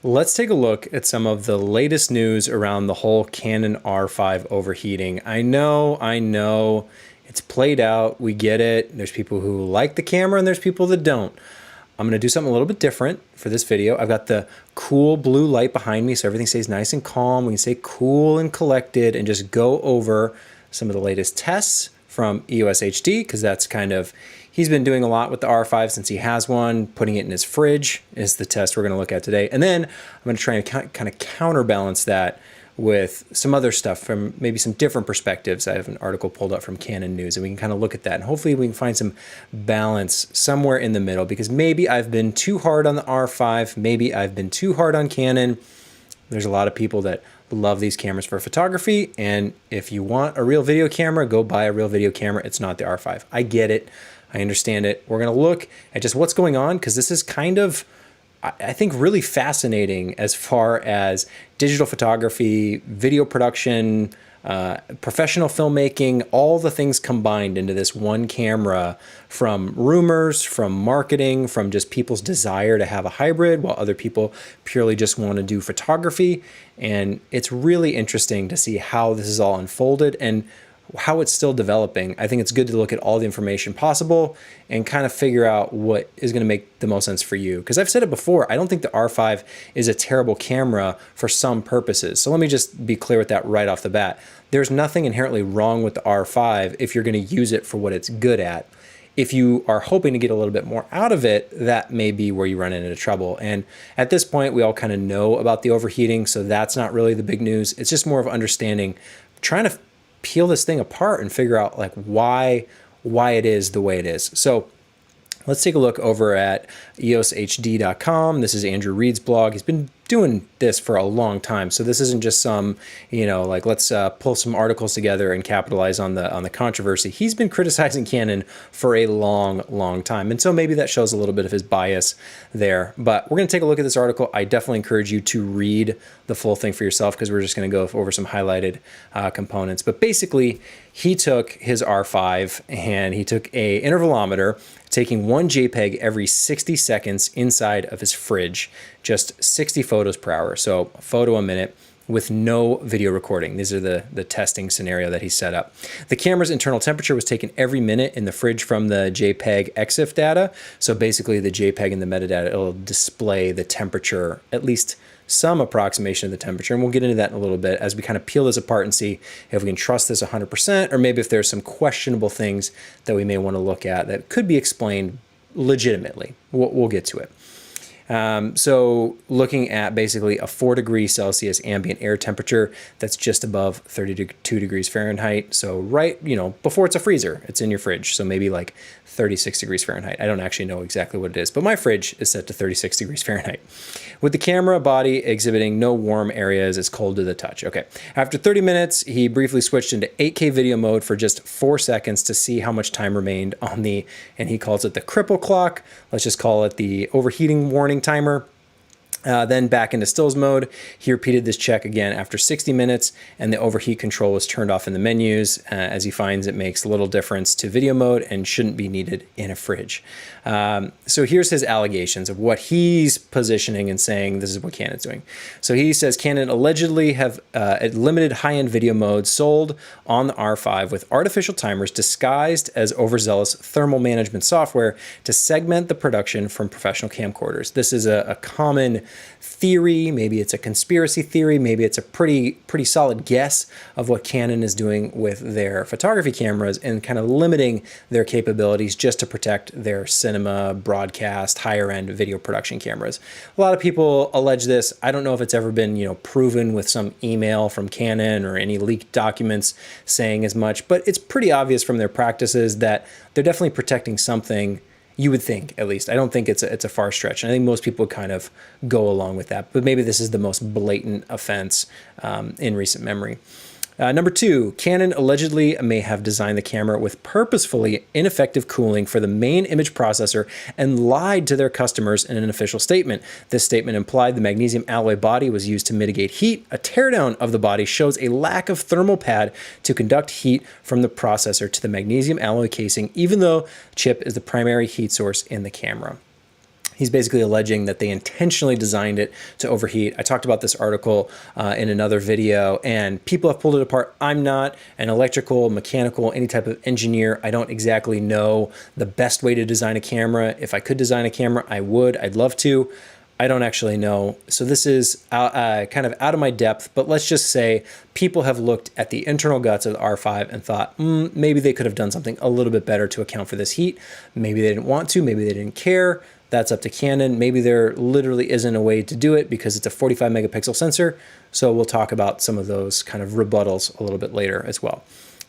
Let's take a look at some of the latest news around the whole Canon R5 overheating. I know, it's played out. We get it. There's people who like the camera and there's people that don't. I'm going to do something a little bit different for this video. I've got the cool blue light behind me so everything stays nice and calm. We can stay cool and collected and just go over some of the latest tests from EOS HD, because that's kind of, he's been doing a lot with the R5 since he has one. Putting it in his fridge is the test we're going to look at today. And then I'm going to try and kind of counterbalance that with some other stuff from maybe some different perspectives. I have an article pulled up from Canon News and we can kind of look at that. And hopefully we can find some balance somewhere in the middle, because maybe I've been too hard on the R5. Maybe I've been too hard on Canon. There's a lot of people that love these cameras for photography, and if you want a real video camera, go buy a real video camera. It's not the R5. I get it. I understand it. We're going to look at just what's going on, because this is kind of, I think, really fascinating as far as digital photography, video production, professional filmmaking, all the things combined into this one camera, from rumors, from marketing, from just people's desire to have a hybrid, while other people purely just want to do photography. And it's really interesting to see how this is all unfolded and how it's still developing. I think it's good to look at all the information possible and kind of figure out what is going to make the most sense for you. Because I've said it before, I don't think the R5 is a terrible camera for some purposes. So let me just be clear with that right off the bat. There's nothing inherently wrong with the R5 if you're going to use it for what it's good at. If you are hoping to get a little bit more out of it, that may be where you run into trouble. And at this point, we all kind of know about the overheating, so that's not really the big news. It's just more of understanding, trying to peel this thing apart and figure out like why it is the way it is. So let's take a look over at eoshd.com. This is Andrew Reed's blog. He's been doing this for a long time, so this isn't just some, like, let's pull some articles together and capitalize on the controversy. He's been criticizing Canon for a long time, and so maybe that shows a little bit of his bias there. But we're going to take a look at this article. I definitely encourage you to read the full thing for yourself, because we're just going to go over some highlighted components. But basically, he took his R5 and he took a intervalometer, taking one JPEG every 60 seconds inside of his fridge, just 60 photos per hour, so a photo a minute, with no video recording. These are the testing scenario that he set up. The camera's internal temperature was taken every minute in the fridge from the JPEG EXIF data. So basically the JPEG and the metadata, it'll display the temperature, at least some approximation of the temperature. And we'll get into that in a little bit as we kind of peel this apart and see if we can trust this 100%, or maybe if there's some questionable things that we may want to look at that could be explained legitimately. We'll get to it. So looking at basically a 4 degrees Celsius ambient air temperature that's just above 32 degrees Fahrenheit. So right, before it's a freezer, it's in your fridge. So maybe like 36 degrees Fahrenheit. I don't actually know exactly what it is, but my fridge is set to 36 degrees Fahrenheit. With the camera body exhibiting no warm areas, it's cold to the touch. Okay. After 30 minutes, he briefly switched into 8K video mode for just 4 seconds to see how much time remained on the, and he calls it the cripple clock. Let's just call it the overheating warning timer. Then back into stills mode. He repeated this check again after 60 minutes, and the overheat control was turned off in the menus, as he finds it makes little difference to video mode and shouldn't be needed in a fridge. So here's his allegations of what he's positioning and saying this is what Canon's doing. So he says Canon allegedly have limited high-end video modes sold on the R5 with artificial timers disguised as overzealous thermal management software to segment the production from professional camcorders. This is a common theory. Maybe it's a conspiracy theory. Maybe it's a pretty solid guess of what Canon is doing with their photography cameras and kind of limiting their capabilities just to protect their cinema, broadcast, higher end video production cameras. A lot of people allege this. I don't know if it's ever been, proven with some email from Canon or any leaked documents saying as much, but it's pretty obvious from their practices that they're definitely protecting something. You would think, at least. I don't think it's a far stretch. And I think most people would kind of go along with that. But maybe this is the most blatant offense in recent memory. Number 2, Canon allegedly may have designed the camera with purposefully ineffective cooling for the main image processor and lied to their customers in an official statement. This statement implied the magnesium alloy body was used to mitigate heat. A teardown of the body shows a lack of thermal pad to conduct heat from the processor to the magnesium alloy casing, even though chip is the primary heat source in the camera. He's basically alleging that they intentionally designed it to overheat. I talked about this article in another video, and people have pulled it apart. I'm not an electrical, mechanical, any type of engineer. I don't exactly know the best way to design a camera. If I could design a camera, I would. I'd love to. I don't actually know. So this is kind of out of my depth, but let's just say people have looked at the internal guts of the R5 and thought, maybe they could have done something a little bit better to account for this heat. Maybe they didn't want to, maybe they didn't care. That's up to Canon. Maybe there literally isn't a way to do it because it's a 45 megapixel sensor. So we'll talk about some of those kind of rebuttals a little bit later as well.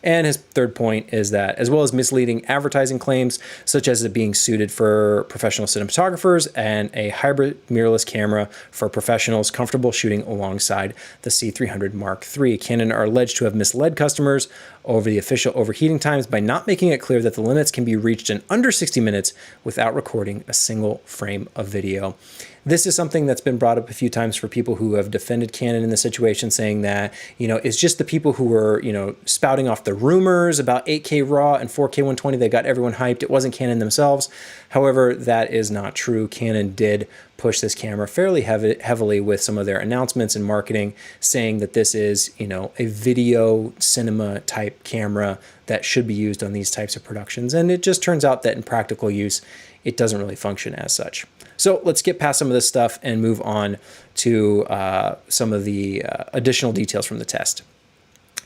And his third point is that, as well as misleading advertising claims, such as it being suited for professional cinematographers and a hybrid mirrorless camera for professionals comfortable shooting alongside the C300 Mark III. Canon are alleged to have misled customers over the official overheating times by not making it clear that the limits can be reached in under 60 minutes without recording a single frame of video. This is something that's been brought up a few times for people who have defended Canon in the situation, saying that, it's just the people who were, spouting off the rumors about 8K RAW and 4K 120 that got everyone hyped. It wasn't Canon themselves. However, that is not true. Canon did push this camera fairly heavily with some of their announcements and marketing, saying that this is, a video cinema type camera that should be used on these types of productions. And it just turns out that in practical use, it doesn't really function as such. So let's get past some of this stuff and move on to some of the additional details from the test.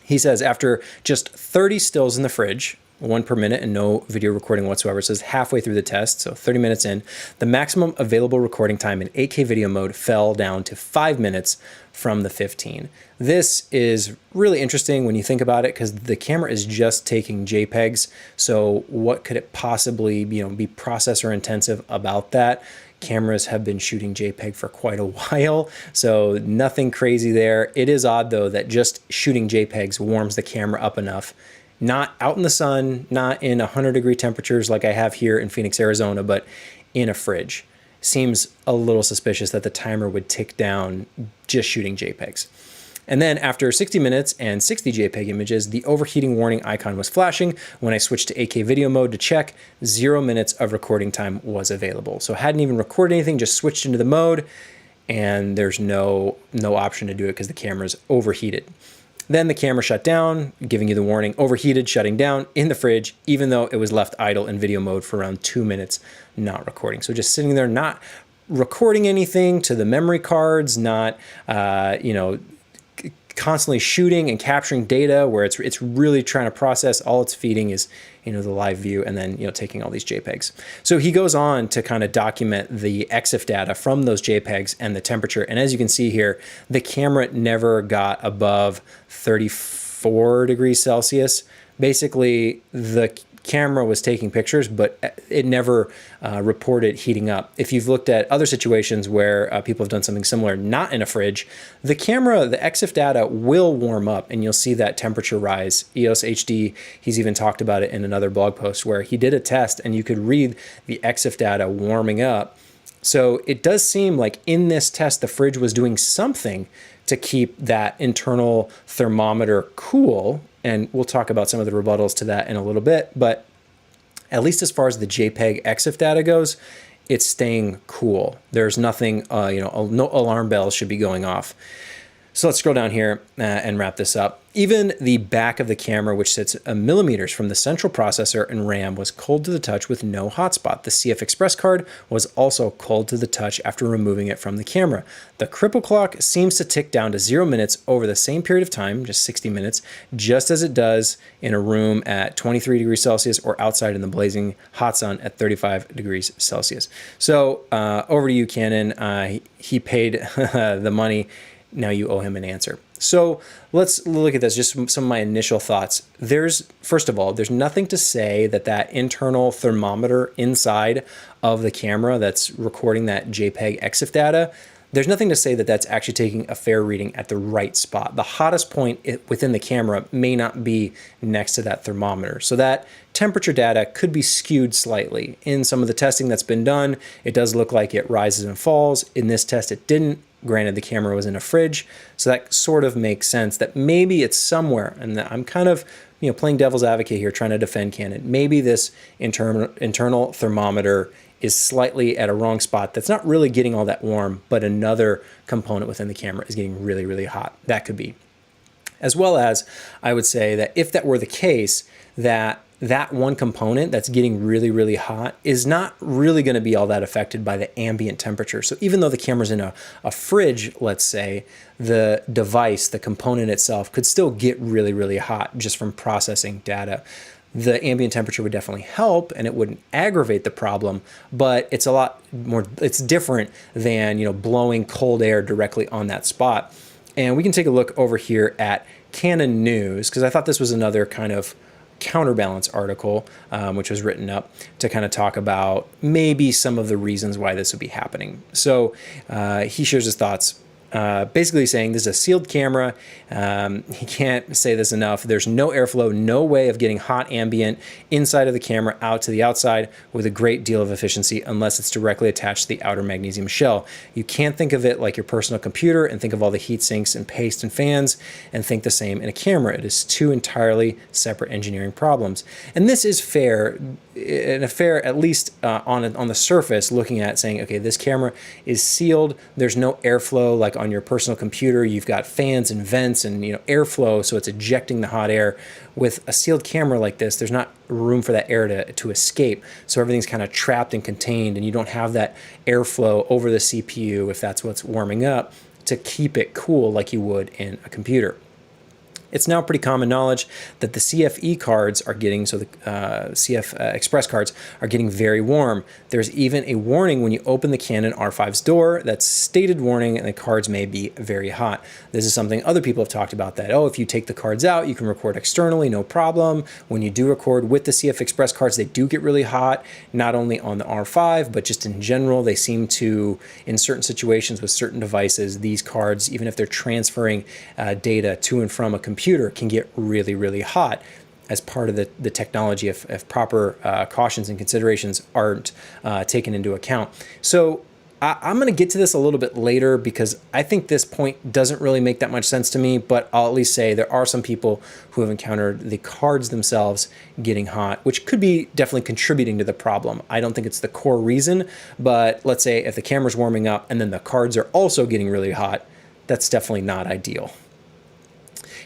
He says after just 30 stills in the fridge, 1 per minute and no video recording whatsoever, says halfway through the test, so 30 minutes in, the maximum available recording time in 8K video mode fell down to 5 minutes from the 15. This is really interesting when you think about it, because the camera is just taking JPEGs. So what could it possibly, be processor intensive about that? Cameras have been shooting JPEG for quite a while, so nothing crazy there. It is odd though that just shooting JPEGs warms the camera up enough, not out in the sun, not in 100-degree temperatures like I have here in Phoenix, Arizona, but in a fridge. Seems a little suspicious that the timer would tick down just shooting JPEGs. And then after 60 minutes and 60 JPEG images, the overheating warning icon was flashing. When I switched to 8K video mode to check, 0 minutes of recording time was available. So hadn't even recorded anything, just switched into the mode, and there's no option to do it because the camera's overheated. Then the camera shut down, giving you the warning, overheated, shutting down in the fridge, even though it was left idle in video mode for around 2 minutes, not recording. So just sitting there, not recording anything to the memory cards, not, constantly shooting and capturing data where it's really trying to process. All it's feeding is, the live view, and then, taking all these JPEGs. So he goes on to kind of document the EXIF data from those JPEGs and the temperature. And as you can see here, the camera never got above 34 degrees Celsius. Basically, the camera was taking pictures, but it never reported heating up. If you've looked at other situations where people have done something similar, not in a fridge, the camera, the EXIF data will warm up and you'll see that temperature rise. EOS HD, he's even talked about it in another blog post where he did a test and you could read the EXIF data warming up. So it does seem like in this test, the fridge was doing something to keep that internal thermometer cool. And we'll talk about some of the rebuttals to that in a little bit. But at least as far as the JPEG EXIF data goes, it's staying cool. There's nothing, no alarm bells should be going off. So let's scroll down here and wrap this up. Even the back of the camera, which sits millimeters from the central processor and RAM, was cold to the touch with no hotspot. The CF Express card was also cold to the touch after removing it from the camera. The cripple clock seems to tick down to 0 minutes over the same period of time, just 60 minutes, just as it does in a room at 23 degrees Celsius or outside in the blazing hot sun at 35 degrees Celsius. So over to you, Canon. He paid the money. Now you owe him an answer. So let's look at this, just some of my initial thoughts. First of all, there's nothing to say that internal thermometer inside of the camera that's recording that JPEG EXIF data, there's nothing to say that that's actually taking a fair reading at the right spot. The hottest point within the camera may not be next to that thermometer. So that temperature data could be skewed slightly. In some of the testing that's been done, it does look like it rises and falls. In this test, it didn't. Granted, the camera was in a fridge, so that sort of makes sense that maybe it's somewhere, and I'm kind of playing devil's advocate here, trying to defend Canon. Maybe this internal thermometer is slightly at a wrong spot that's not really getting all that warm, but another component within the camera is getting really, really hot. That could be. As well as, I would say that if that were the case, that one component that's getting really, really hot is not really going to be all that affected by the ambient temperature. So even though the camera's in a fridge, let's say, the device, the component itself, could still get really, really hot just from processing data. The ambient temperature would definitely help and it wouldn't aggravate the problem, but it's a lot more, it's different than, blowing cold air directly on that spot. And we can take a look over here at Canon News, because I thought this was another kind of counterbalance article, which was written up to kind of talk about maybe some of the reasons why this would be happening. So he shares his thoughts. Basically saying this is a sealed camera. He can't say this enough. There's no airflow, no way of getting hot ambient inside of the camera out to the outside with a great deal of efficiency unless it's directly attached to the outer magnesium shell. You can't think of it like your personal computer and think of all the heat sinks and paste and fans and think the same in a camera. It is two entirely separate engineering problems. And this is fair, at least on the surface, looking at saying, okay, this camera is sealed. There's no airflow like on your personal computer. You've got fans and vents and airflow, so it's ejecting the hot air. With a sealed camera like this, there's not room for that air to escape. So everything's kind of trapped and contained, and you don't have that airflow over the CPU, if that's what's warming up, to keep it cool like you would in a computer. It's now pretty common knowledge that the CFE cards are getting, so the CF Express cards are getting very warm. There's even a warning when you open the Canon R5's door that's stated warning, and the cards may be very hot. This is something other people have talked about, that, if you take the cards out, you can record externally, no problem. When you do record with the CF Express cards, they do get really hot, not only on the R5, but just in general. They seem to, in certain situations with certain devices, these cards, even if they're transferring data to and from a computer, can get really, really hot as part of the technology if proper cautions and considerations aren't taken into account. So I'm going to get to this a little bit later because I think this point doesn't really make that much sense to me, but I'll at least say there are some people who have encountered the cards themselves getting hot, which could be definitely contributing to the problem. I don't think it's the core reason, but let's say if the camera's warming up and then the cards are also getting really hot, that's definitely not ideal.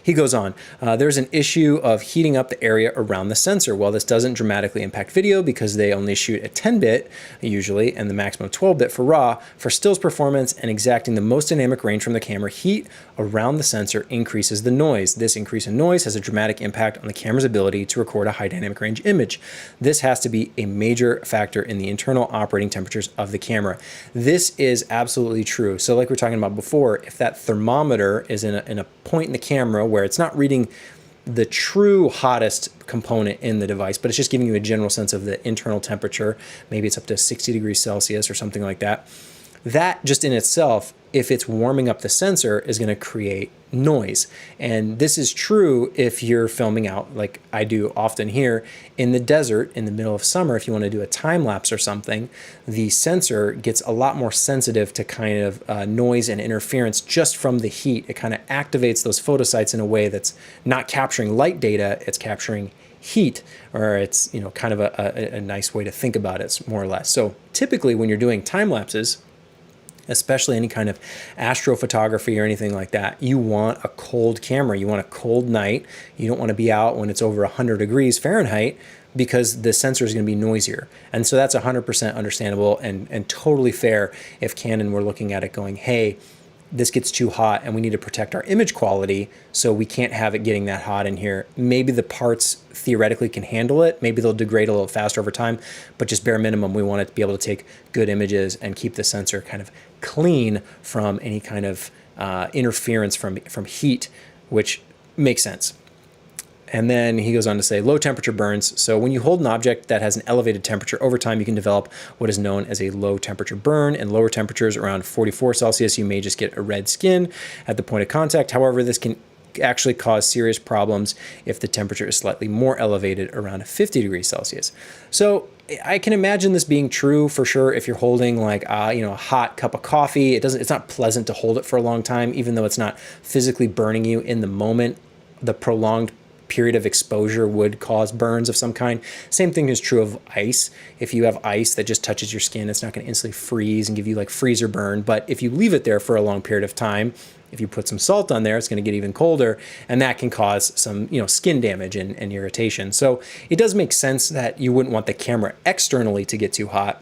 He goes on, there's an issue of heating up the area around the sensor. While this doesn't dramatically impact video because they only shoot at 10-bit usually and the maximum 12-bit for RAW, for stills performance and exacting the most dynamic range from the camera, heat around the sensor increases the noise. This increase in noise has a dramatic impact on the camera's ability to record a high dynamic range image. This has to be a major factor in the internal operating temperatures of the camera. This is absolutely true. So like we were talking about before, if that thermometer is in a point in the camera where it's not reading the true hottest component in the device, but it's just giving you a general sense of the internal temperature. Maybe it's up to 60 degrees Celsius or something like that. That just in itself, if it's warming up the sensor, is going to create noise. And this is true if you're filming out, like I do often here, in the desert in the middle of summer. If you want to do a time lapse or something, the sensor gets a lot more sensitive to kind of noise and interference just from the heat. It kind of activates those photosites in a way that's not capturing light data, it's capturing heat, or it's kind of a nice way to think about it, more or less. So typically when you're doing time lapses, especially any kind of astrophotography or anything like that, you want a cold camera. You want a cold night. You don't want to be out when it's over 100 degrees Fahrenheit because the sensor is going to be noisier. And so that's 100% understandable and totally fair if Canon were looking at it going, hey, this gets too hot and we need to protect our image quality, so we can't have it getting that hot in here. Maybe the parts theoretically can handle it. Maybe they'll degrade a little faster over time, but just bare minimum, we want it to be able to take good images and keep the sensor kind of clean from any kind of interference from heat, which makes sense. And then he goes on to say low temperature burns. So when you hold an object that has an elevated temperature over time, you can develop what is known as a low temperature burn. And lower temperatures around 44 Celsius, you may just get a red skin at the point of contact. However, this can actually cause serious problems if the temperature is slightly more elevated around 50 degrees Celsius. So I can imagine this being true for sure if you're holding like a hot cup of coffee. It's not pleasant to hold it for a long time, even though it's not physically burning you in the moment. The prolonged period of exposure would cause burns of some kind. Same thing is true of ice. If you have ice that just touches your skin, it's not going to instantly freeze and give you like freezer burn. But if you leave it there for a long period of time, if you put some salt on there, it's going to get even colder, and that can cause some, skin damage and irritation. So it does make sense that you wouldn't want the camera externally to get too hot.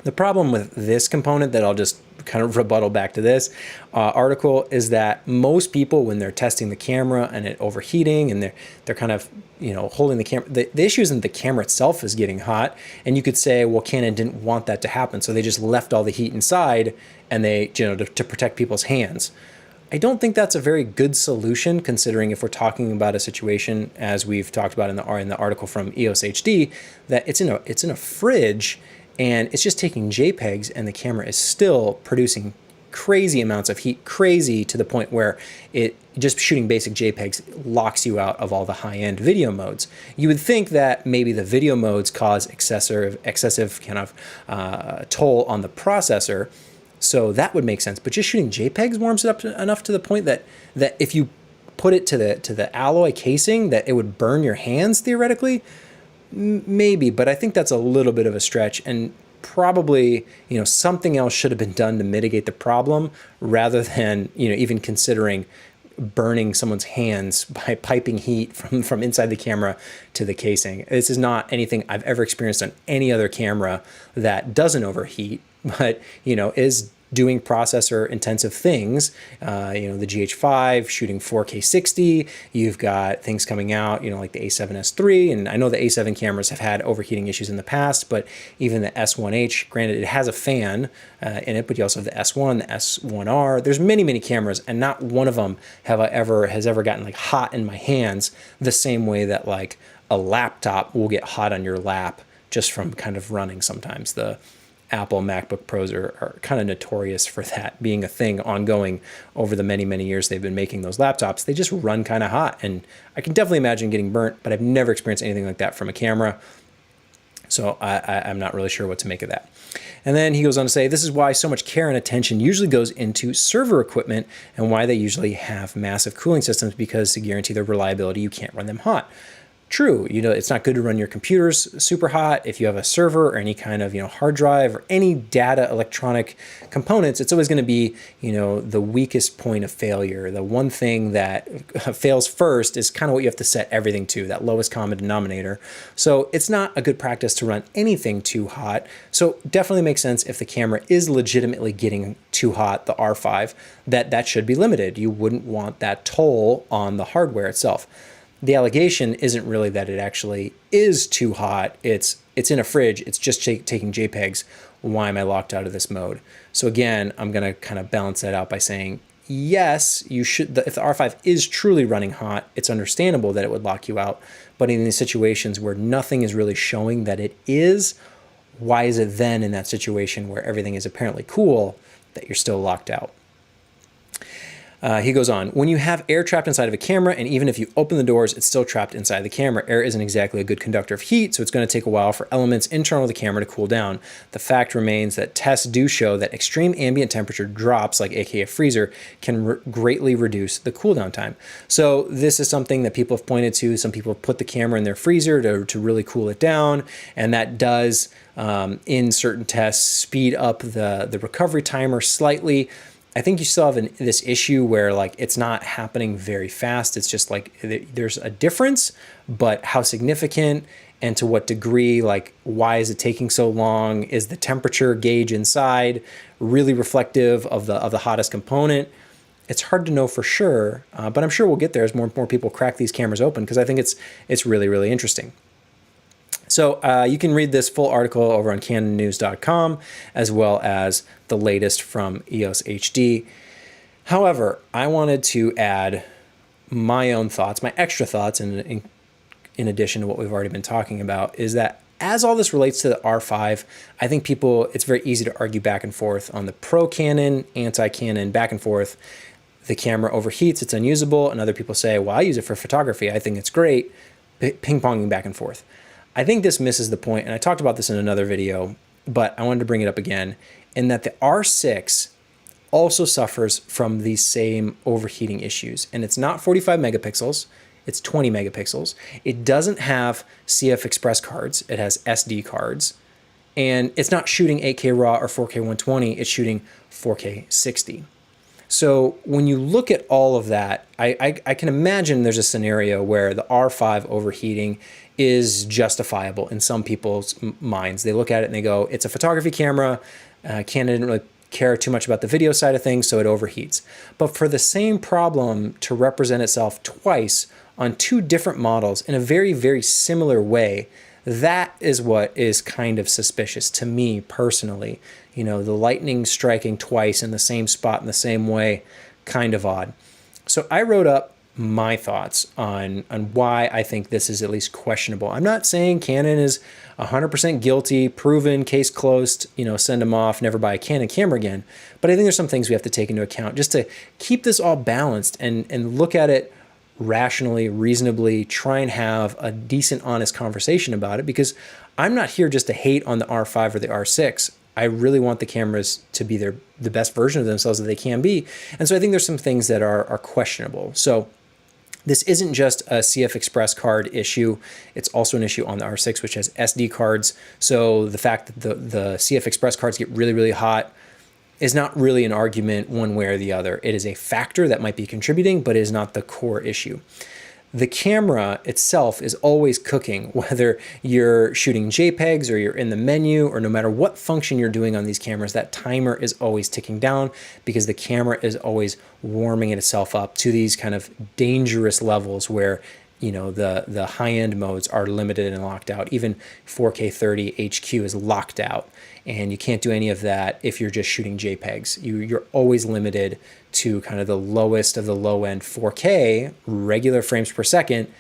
The problem with this component that I'll just kind of rebuttal back to this article is that most people, when they're testing the camera and it overheating and they're kind of holding the camera, the issue isn't the camera itself is getting hot. And you could say, well, Canon didn't want that to happen, so they just left all the heat inside and they to protect people's hands. I don't think that's a very good solution, considering if we're talking about a situation, as we've talked about in the article from EOS HD, that it's in a fridge and it's just taking JPEGs and the camera is still producing crazy amounts of heat, crazy to the point where it just shooting basic JPEGs locks you out of all the high-end video modes. You would think that maybe the video modes cause excessive kind of toll on the processor, so that would make sense. But just shooting JPEGs warms it up enough to the point that if you put it to the alloy casing, that it would burn your hands theoretically. Maybe, but I think that's a little bit of a stretch, and probably something else should have been done to mitigate the problem, rather than even considering burning someone's hands by piping heat from inside the camera to the casing. This is not anything I've ever experienced on any other camera that doesn't overheat, but is doing processor intensive things. The GH5 shooting 4K 60. You've got things coming out, like the A7S III, and I know the A7 cameras have had overheating issues in the past, but even the S1H, granted it has a fan in it, but you also have the S1, the S1R. There's many cameras, and not one of them has ever gotten like hot in my hands the same way that like a laptop will get hot on your lap just from kind of running sometimes. The Apple MacBook Pros are kind of notorious for that being a thing ongoing over the many years they've been making those laptops. They just run kind of hot, and I can definitely imagine getting burnt, but I've never experienced anything like that from a camera. So I'm not really sure what to make of that. And then he goes on to say, this is why so much care and attention usually goes into server equipment and why they usually have massive cooling systems, because to guarantee their reliability, you can't run them hot. True, it's not good to run your computers super hot. If you have a server or any kind of hard drive or any data electronic components, it's always going to be the weakest point of failure. The one thing that fails first is kind of what you have to set everything to, that lowest common denominator. So it's not a good practice to run anything too hot. So definitely makes sense if the camera is legitimately getting too hot, the R5, that should be limited. You wouldn't want that toll on the hardware itself. The allegation isn't really that it actually is too hot. It's in a fridge. It's just taking JPEGs. Why am I locked out of this mode? So again, I'm going to kind of balance that out by saying, yes, you should. If the R5 is truly running hot, it's understandable that it would lock you out. But in these situations where nothing is really showing that it is, why is it then in that situation where everything is apparently cool that you're still locked out? He goes on, when you have air trapped inside of a camera, and even if you open the doors, it's still trapped inside the camera. Air isn't exactly a good conductor of heat, so it's going to take a while for elements internal to the camera to cool down. The fact remains that tests do show that extreme ambient temperature drops, like aka freezer, can greatly reduce the cool down time. So this is something that people have pointed to. Some people have put the camera in their freezer to really cool it down, and that does, in certain tests, speed up the recovery timer slightly. I think you still have this issue where like it's not happening very fast. It's just like there's a difference, but how significant and to what degree, like why is it taking so long? Is the temperature gauge inside really reflective of the hottest component? It's hard to know for sure, but I'm sure we'll get there as more and more people crack these cameras open, because I think it's really interesting. So you can read this full article over on canonnews.com, as well as the latest from EOS HD. However, I wanted to add my own thoughts, my extra thoughts, in addition to what we've already been talking about, is that as all this relates to the R5, I think it's very easy to argue back and forth on the pro-Canon, anti-Canon, back and forth. The camera overheats, it's unusable, and other people say, well, I use it for photography, I think it's great, ping-ponging back and forth. I think this misses the point, and I talked about this in another video, but I wanted to bring it up again, in that the R6 also suffers from these same overheating issues. And it's not 45 megapixels. it's 20 megapixels. It doesn't have CF Express cards. It has SD cards. And it's not shooting 8K RAW or 4K 120. It's shooting 4K 60. So when you look at all of that, I can imagine there's a scenario where the R5 overheating is justifiable in some people's minds. They look at it and they go, it's a photography camera. Canon didn't really care too much about the video side of things, so it overheats. But for the same problem to represent itself twice on two different models in a very, very similar way, that is what is kind of suspicious to me personally. You know, the lightning striking twice in the same spot in the same way, kind of odd. So I wrote up my thoughts on why I think this is at least questionable. I'm not saying Canon is 100% guilty, proven, case closed, you know, send them off, never buy a Canon camera again. But I think there's some things we have to take into account just to keep this all balanced and look at it rationally, reasonably, try and have a decent, honest conversation about it, because I'm not here just to hate on the R5 or the R6. I really want the cameras to be the best version of themselves that they can be. And so I think there's some things that are questionable. So this isn't just a CF Express card issue. It's also an issue on the R6, which has SD cards. So the fact that the CF Express cards get really, really hot is not really an argument one way or the other. It is a factor that might be contributing, but is not the core issue. The camera itself is always cooking, whether you're shooting JPEGs or you're in the menu, or no matter what function you're doing on these cameras, that timer is always ticking down because the camera is always warming itself up to these kind of dangerous levels where, you know, the high-end modes are limited and locked out. Even 4K 30 HQ is locked out, and you can't do any of that if you're just shooting JPEGs. You're always limited to kind of the lowest of the low-end 4K, regular frames per second,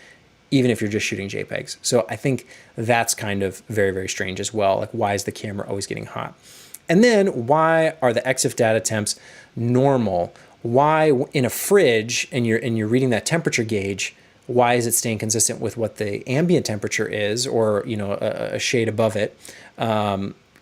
even if you're just shooting JPEGs. So I think that's kind of very, very strange as well. Like, why is the camera always getting hot? And then why are the EXIF data temps normal? Why in a fridge and you're reading that temperature gauge, why is it staying consistent with what the ambient temperature is, or, you know, a shade above it,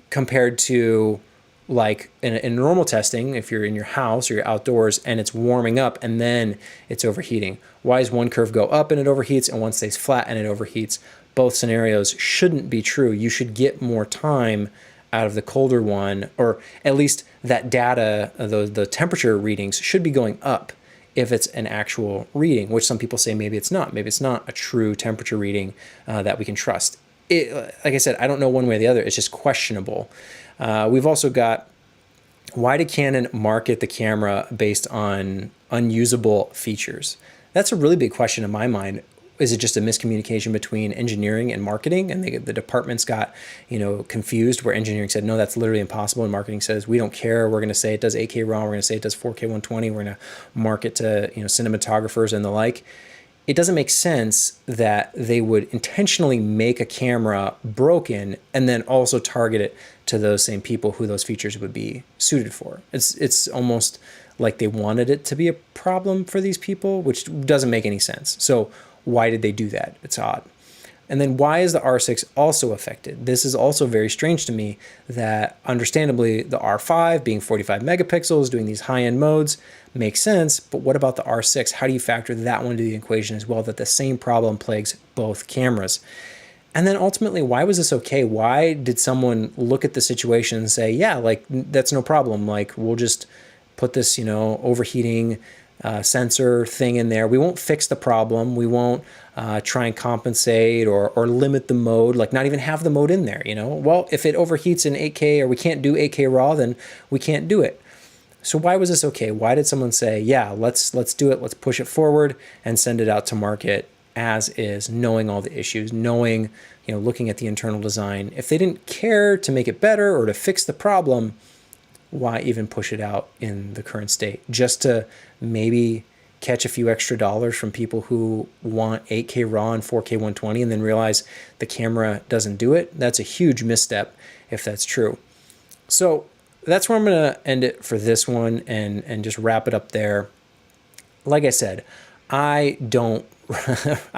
compared to like in normal testing, if you're in your house or you're outdoors and it's warming up and then it's overheating? Why does one curve go up and it overheats and one stays flat and it overheats? Both scenarios shouldn't be true. You should get more time out of the colder one, or at least that data, the temperature readings should be going up if it's an actual reading, which some people say maybe it's not. Maybe it's not a true temperature reading that we can trust. Like I said, I don't know one way or the other. It's just questionable. We've also got, why did Canon market the camera based on unusable features? That's a really big question in my mind. Is it just a miscommunication between engineering and marketing, and the departments got, you know, confused, where engineering said, no, that's literally impossible, and marketing says, we don't care, we're going to say it does 8K RAW, we're going to say it does 4K 120, we're going to market to, you know, cinematographers and the like? It doesn't make sense that they would intentionally make a camera broken and then also target it to those same people who those features would be suited for. It's almost like they wanted it to be a problem for these people, which doesn't make any sense. So why did they do that? It's odd. And then why is the R6 also affected? This is also very strange to me, that understandably the R5 being 45 megapixels, doing these high-end modes makes sense, but what about the R6? How do you factor that one into the equation as well, that the same problem plagues both cameras? And then ultimately, why was this okay? Why did someone look at the situation and say, yeah, like, that's no problem. Like, we'll just put this, you know, overheating sensor thing in there. We won't fix the problem. We won't try and compensate or limit the mode, like not even have the mode in there, you know? Well, if it overheats in 8K or we can't do 8K RAW, then we can't do it. So why was this okay? Why did someone say, yeah, let's do it, let's push it forward and send it out to market as is, knowing all the issues, knowing, you know, looking at the internal design? If they didn't care to make it better or to fix the problem, why even push it out in the current state? Just to maybe catch a few extra dollars from people who want 8K RAW and 4K 120 and then realize the camera doesn't do it? That's a huge misstep if that's true. So that's where I'm going to end it for this one and just wrap it up there. Like I said, I don't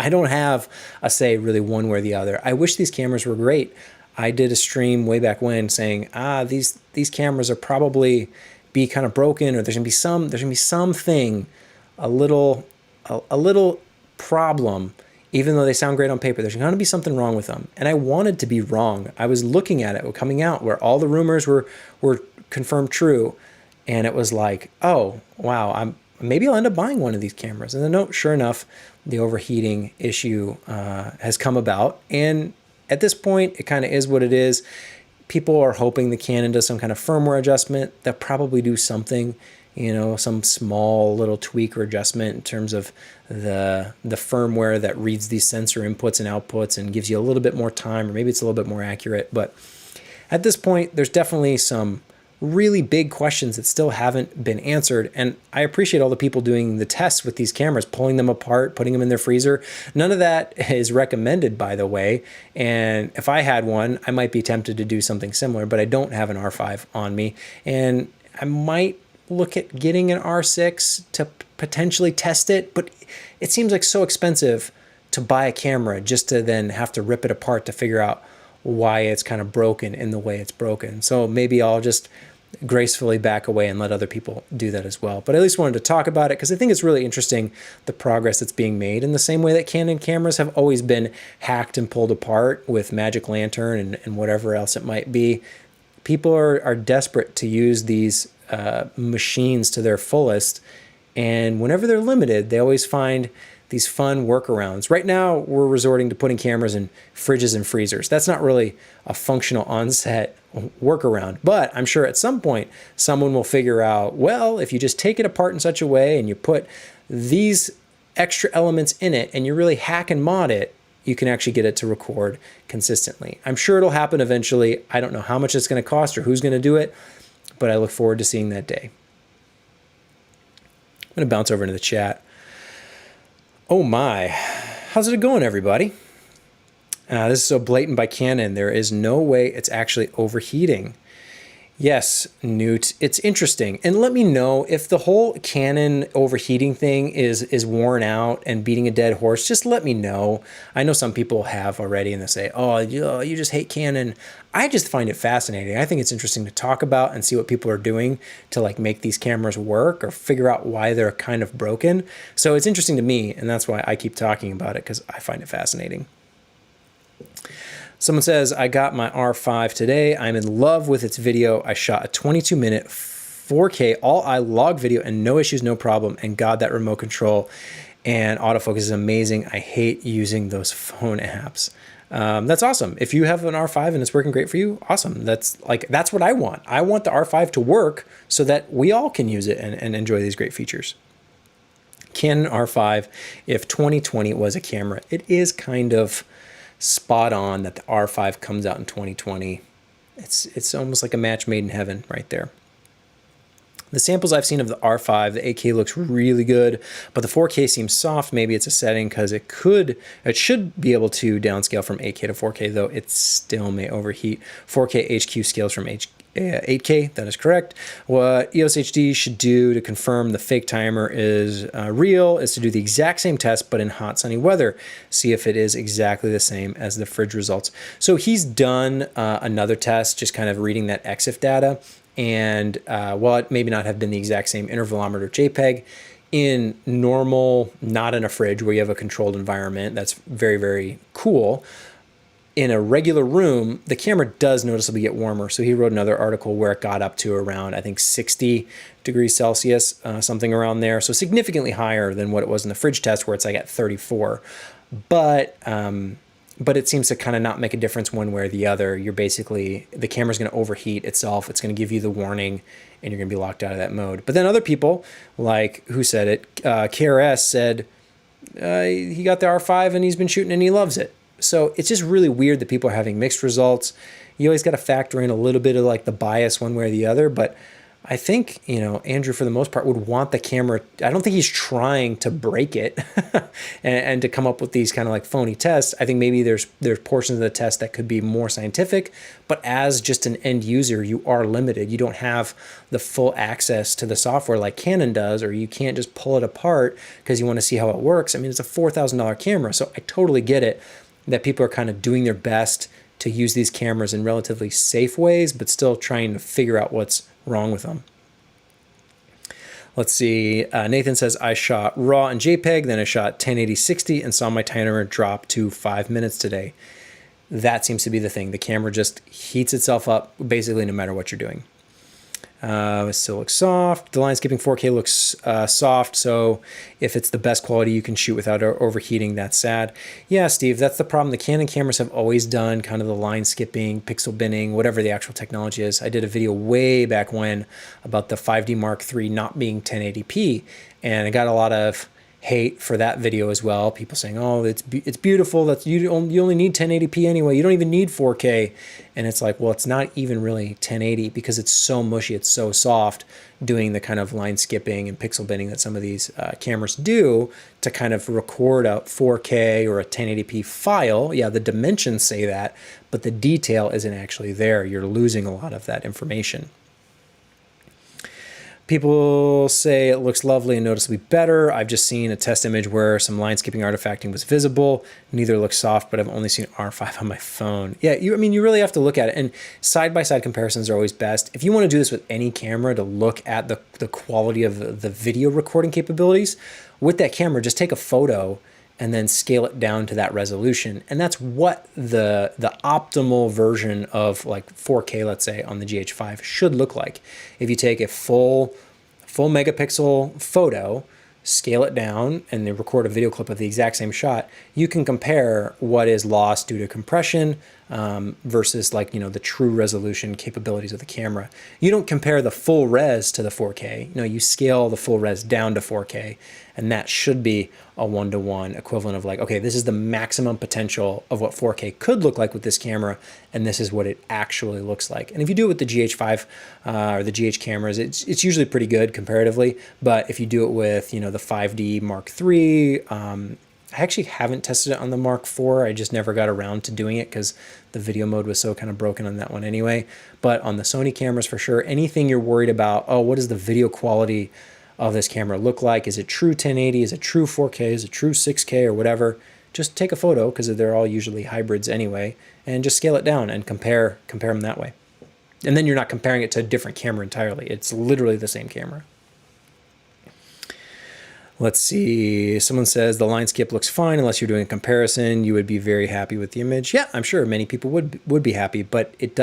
have a say really one way or the other. I wish these cameras were great. I did a stream way back when saying, these cameras are probably be kind of broken, or there's gonna be something a little problem. Even though they sound great on paper, there's going to be something wrong with them. And I wanted to be wrong. I was looking at it coming out where all the rumors were confirmed true. And it was like, oh, wow, maybe I'll end up buying one of these cameras. And then, no, sure enough, the overheating issue has come about. And at this point, it kind of is what it is. People are hoping the Canon does some kind of firmware adjustment. They'll probably do something, you know, some small little tweak or adjustment in terms of the firmware that reads these sensor inputs and outputs and gives you a little bit more time, or maybe it's a little bit more accurate. But at this point, there's definitely some really big questions that still haven't been answered. And I appreciate all the people doing the tests with these cameras, pulling them apart, putting them in their freezer. None of that is recommended, by the way. And if I had one, I might be tempted to do something similar, but I don't have an R5 on me. And I might look at getting an R6 to potentially test it, but it seems like so expensive to buy a camera just to then have to rip it apart to figure out why it's kind of broken in the way it's broken. So maybe I'll just gracefully back away and let other people do that as well. But I at least wanted to talk about it because I think it's really interesting, the progress that's being made in the same way that Canon cameras have always been hacked and pulled apart with Magic Lantern and whatever else it might be. People are desperate to use these machines to their fullest. And whenever they're limited, they always find these fun workarounds. Right now, we're resorting to putting cameras in fridges and freezers. That's not really a functional on-set workaround, but I'm sure at some point, someone will figure out, well, if you just take it apart in such a way and you put these extra elements in it and you really hack and mod it, you can actually get it to record consistently. I'm sure it'll happen eventually. I don't know how much it's going to cost or who's going to do it, but I look forward to seeing that day. I'm going to bounce over into the chat. Oh my, how's it going, everybody? This is so blatant by Canon. There is no way it's actually overheating. Yes, Newt, it's interesting. And let me know if the whole Canon overheating thing is worn out and beating a dead horse. Just let me know. I know some people have already and they say, oh, you just hate Canon. I just find it fascinating. I think it's interesting to talk about and see what people are doing to like make these cameras work or figure out why they're kind of broken. So it's interesting to me, and that's why I keep talking about it, because I find it fascinating. Someone says, I got my R5 today. I'm in love with its video. I shot a 22-minute 4K all-eye log video and no issues, no problem. And God, that remote control and autofocus is amazing. I hate using those phone apps. That's awesome. If you have an R5 and it's working great for you, awesome. That's what I want. I want the R5 to work so that we all can use it and enjoy these great features. Canon R5, if 2020 was a camera, it is kind of spot on that the R5 comes out in 2020. It's almost like a match made in heaven right there. The samples I've seen of the R5, the 8K looks really good, but the 4K seems soft. Maybe it's a setting because it should be able to downscale from 8K to 4K, though it still may overheat. 4K HQ scales from 8K, that is correct. What EOS HD should do to confirm the fake timer is real is to do the exact same test, but in hot, sunny weather. See if it is exactly the same as the fridge results. So he's done another test, just kind of reading that EXIF data. And while it maybe not have been the exact same intervalometer JPEG, in normal, not in a fridge where you have a controlled environment, that's very, very cool. In a regular room, the camera does noticeably get warmer. So he wrote another article where it got up to around, I think, 60 degrees Celsius, something around there. So significantly higher than what it was in the fridge test where it's like at 34. But it seems to kind of not make a difference one way or the other. You're basically, the camera's going to overheat itself. It's going to give you the warning and you're going to be locked out of that mode. But then other people, like, who said it? KRS said he got the R5 and he's been shooting and he loves it. So it's just really weird that people are having mixed results. You always got to factor in a little bit of like the bias one way or the other. But I think, Andrew, for the most part, would want the camera. I don't think he's trying to break it and to come up with these kind of like phony tests. I think maybe there's portions of the test that could be more scientific. But as just an end user, you are limited. You don't have the full access to the software like Canon does, or you can't just pull it apart because you want to see how it works. I mean, it's a $4,000 camera. So I totally get it that people are kind of doing their best to use these cameras in relatively safe ways, but still trying to figure out what's wrong with them. Let's see. Nathan says, I shot RAW and JPEG, then I shot 1080-60 and saw my timer drop to 5 minutes today. That seems to be the thing. The camera just heats itself up basically no matter what you're doing. It still looks soft. The line skipping 4K looks soft, so if it's the best quality you can shoot without overheating, that's sad. Yeah, Steve, that's the problem. The Canon cameras have always done kind of the line skipping, pixel binning, whatever the actual technology is. I did a video way back when about the 5D Mark III not being 1080p, and I got a lot of hate for that video as well. People saying, "Oh, it's beautiful. That's you only need 1080p anyway. You don't even need 4K." And it's like, well, it's not even really 1080 because it's so mushy, it's so soft, doing the kind of line skipping and pixel binning that some of these cameras do to kind of record a 4K or a 1080p file. Yeah, the dimensions say that, but the detail isn't actually there. You're losing a lot of that information. People say it looks lovely and noticeably better. I've just seen a test image where some line skipping artifacting was visible. Neither looks soft, but I've only seen R5 on my phone. Yeah, I mean, you really have to look at it. And side-by-side comparisons are always best. If you want to do this with any camera to look at the quality of the video recording capabilities, with that camera, just take a photo and then scale it down to that resolution. And that's what the optimal version of like 4K, let's say, on the GH5 should look like. If you take a full megapixel photo, scale it down, and then record a video clip of the exact same shot, you can compare what is lost due to compression versus like, the true resolution capabilities of the camera. You don't compare the full res to the 4K. You scale the full res down to 4K, and that should be a one-to-one equivalent of like, okay, this is the maximum potential of what 4K could look like with this camera, and this is what it actually looks like. And if you do it with the GH5 or the GH cameras, it's usually pretty good comparatively. But if you do it with, the 5D Mark III, I actually haven't tested it on the Mark IV. I just never got around to doing it because the video mode was so kind of broken on that one anyway. But on the Sony cameras, for sure, anything you're worried about, oh, what does the video quality of this camera look like? Is it true 1080? Is it true 4K? Is it true 6K or whatever? Just take a photo, because they're all usually hybrids anyway, and just scale it down and compare them that way. And then you're not comparing it to a different camera entirely. It's literally the same camera. Let's see. Someone says the line skip looks fine unless you're doing a comparison. You would be very happy with the image. Yeah, I'm sure many people would be happy, but it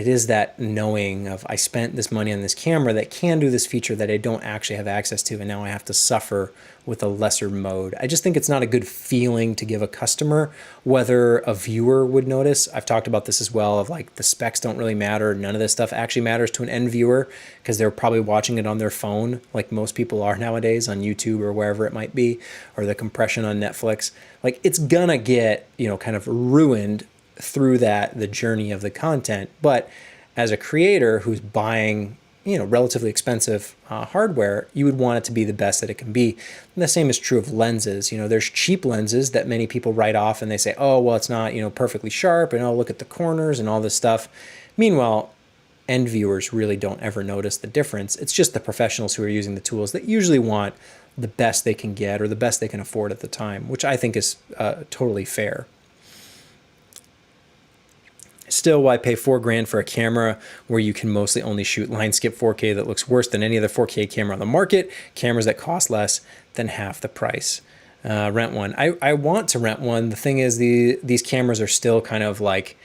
is that knowing of I spent this money on this camera that can do this feature that I don't actually have access to, and now I have to suffer with a lesser mode. I just think it's not a good feeling to give a customer, whether a viewer would notice. I've talked about this as well, of like the specs don't really matter. None of this stuff actually matters to an end viewer because they're probably watching it on their phone like most people are nowadays on YouTube or wherever it might be, or the compression on Netflix. Like it's gonna get, kind of ruined through the journey of the content. But as a creator who's buying relatively expensive hardware, you would want it to be the best that it can be. And the same is true of lenses. There's cheap lenses that many people write off and they say, oh, well, it's not perfectly sharp, and oh, look at the corners and all this stuff. Meanwhile, end viewers really don't ever notice the difference. It's just the professionals who are using the tools that usually want the best they can get or the best they can afford at the time, which I think is totally fair. Still, why pay $4,000 for a camera where you can mostly only shoot line skip 4K that looks worse than any other 4K camera on the market? Cameras that cost less than half the price. Rent one. I want to rent one. The thing is, these cameras are still kind of like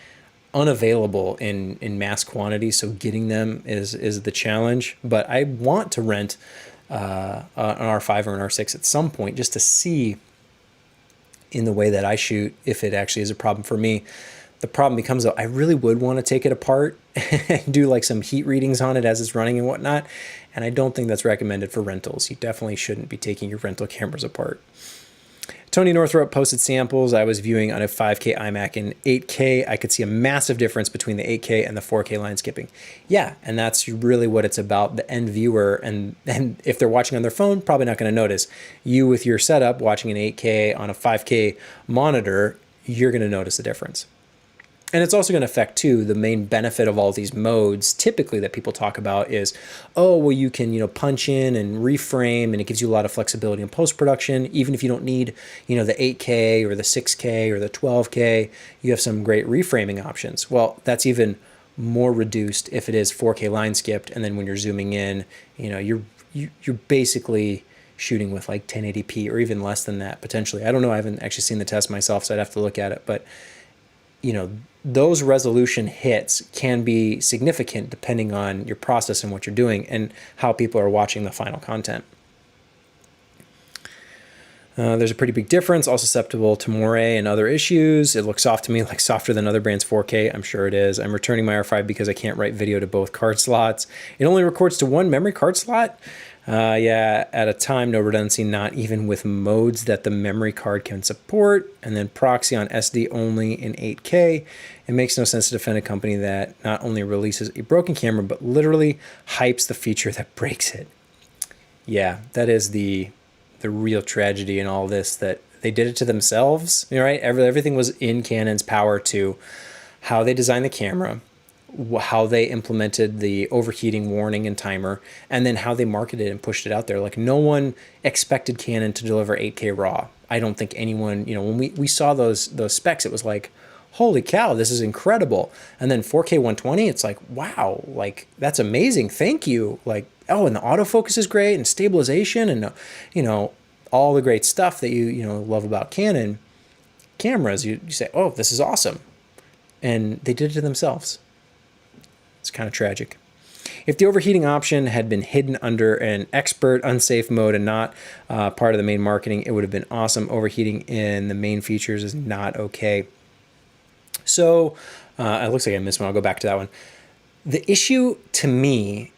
unavailable in mass quantity, so getting them is the challenge. But I want to rent an R5 or an R6 at some point just to see in the way that I shoot if it actually is a problem for me. The problem becomes, though, I really would want to take it apart and do like some heat readings on it as it's running and whatnot. And I don't think that's recommended for rentals. You definitely shouldn't be taking your rental cameras apart. Tony Northrup posted samples I was viewing on a 5K iMac in 8K. I could see a massive difference between the 8K and the 4K line skipping. Yeah, and that's really what it's about. The end viewer, and if they're watching on their phone, probably not going to notice. You with your setup watching an 8K on a 5K monitor, you're going to notice the difference. And it's also going to affect, too, the main benefit of all these modes typically that people talk about is, oh, well, you can, punch in and reframe, and it gives you a lot of flexibility in post-production. Even if you don't need, the 8K or the 6K or the 12K, you have some great reframing options. Well, that's even more reduced if it is 4K line skipped, and then when you're zooming in, you're you're basically shooting with like 1080p or even less than that potentially. I don't know. I haven't actually seen the test myself, so I'd have to look at it. But you know, those resolution hits can be significant depending on your process and what you're doing and how people are watching the final content. There's a pretty big difference, all susceptible to moire and other issues. It looks soft to me, like softer than other brands' 4K. I'm sure it is. I'm returning my R5 because I can't write video to both card slots. It only records to one memory card slot. Yeah, at a time, no redundancy, not even with modes that the memory card can support. And then proxy on SD only in 8K. It makes no sense to defend a company that not only releases a broken camera, but literally hypes the feature that breaks it. Yeah, that is the real tragedy in all this, that they did it to themselves, right? Everything was in Canon's power to how they designed the camera, how they implemented the overheating warning and timer, and then how they marketed and pushed it out there. Like, no one expected Canon to deliver 8K RAW. I don't think anyone, when we saw those specs, it was like, holy cow, this is incredible. And then 4K 120, it's like, wow, like, that's amazing. Thank you. Like, oh, and the autofocus is great, and stabilization, and all the great stuff that you love about Canon cameras. You say, oh, this is awesome. And they did it to themselves. It's kind of tragic. If the overheating option had been hidden under an expert unsafe mode and not part of the main marketing, it would have been awesome. Overheating in the main features is not okay. So it looks like I missed one. I'll go back to that one. The issue to me,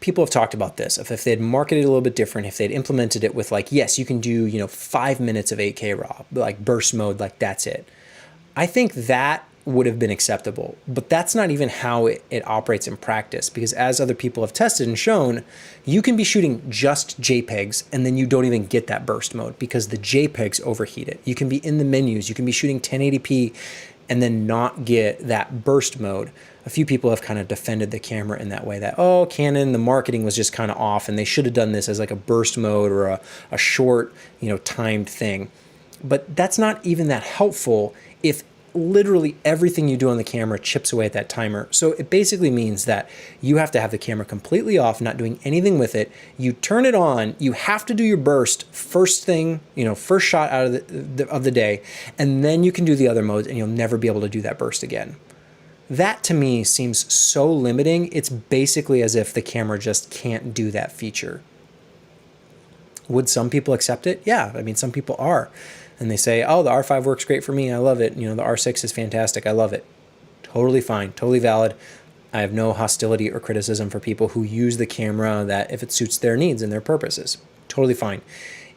people have talked about this. If they'd marketed it a little bit different, if they'd implemented it with like, yes, you can do 5 minutes of 8K RAW, like burst mode, like that's it. I think that would have been acceptable, but that's not even how it operates in practice, because as other people have tested and shown, you can be shooting just JPEGs and then you don't even get that burst mode because the JPEGs overheat it. You can be in the menus, you can be shooting 1080p and then not get that burst mode. A few people have kind of defended the camera in that way, that, oh, Canon, the marketing was just kind of off and they should have done this as like a burst mode or a short, timed thing. But that's not even that helpful if literally everything you do on the camera chips away at that timer. So it basically means that you have to have the camera completely off, not doing anything with it. You turn it on, you have to do your burst first thing, first shot out of the day, and then you can do the other modes and you'll never be able to do that burst again. That to me seems so limiting. It's basically as if the camera just can't do that feature. Would some people accept it? Yeah, I mean, some people are. And they say, oh, the R5 works great for me. I love it. The R6 is fantastic. I love it. Totally fine. Totally valid. I have no hostility or criticism for people who use the camera that if it suits their needs and their purposes. Totally fine.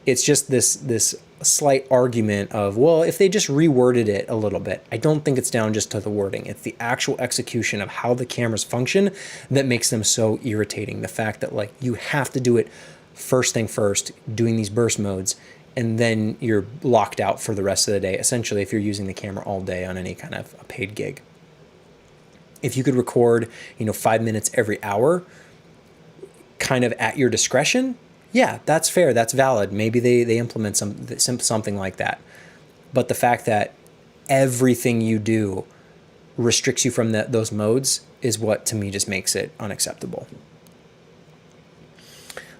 It's just this slight argument of, well, if they just reworded it a little bit. I don't think it's down just to the wording. It's the actual execution of how the cameras function that makes them so irritating. The fact that like you have to do it first thing first, doing these burst modes, and then you're locked out for the rest of the day, essentially, if you're using the camera all day on any kind of a paid gig. If you could record, 5 minutes every hour, kind of at your discretion, yeah, that's fair, that's valid. Maybe they implement something like that. But the fact that everything you do restricts you from those modes is what, to me, just makes it unacceptable.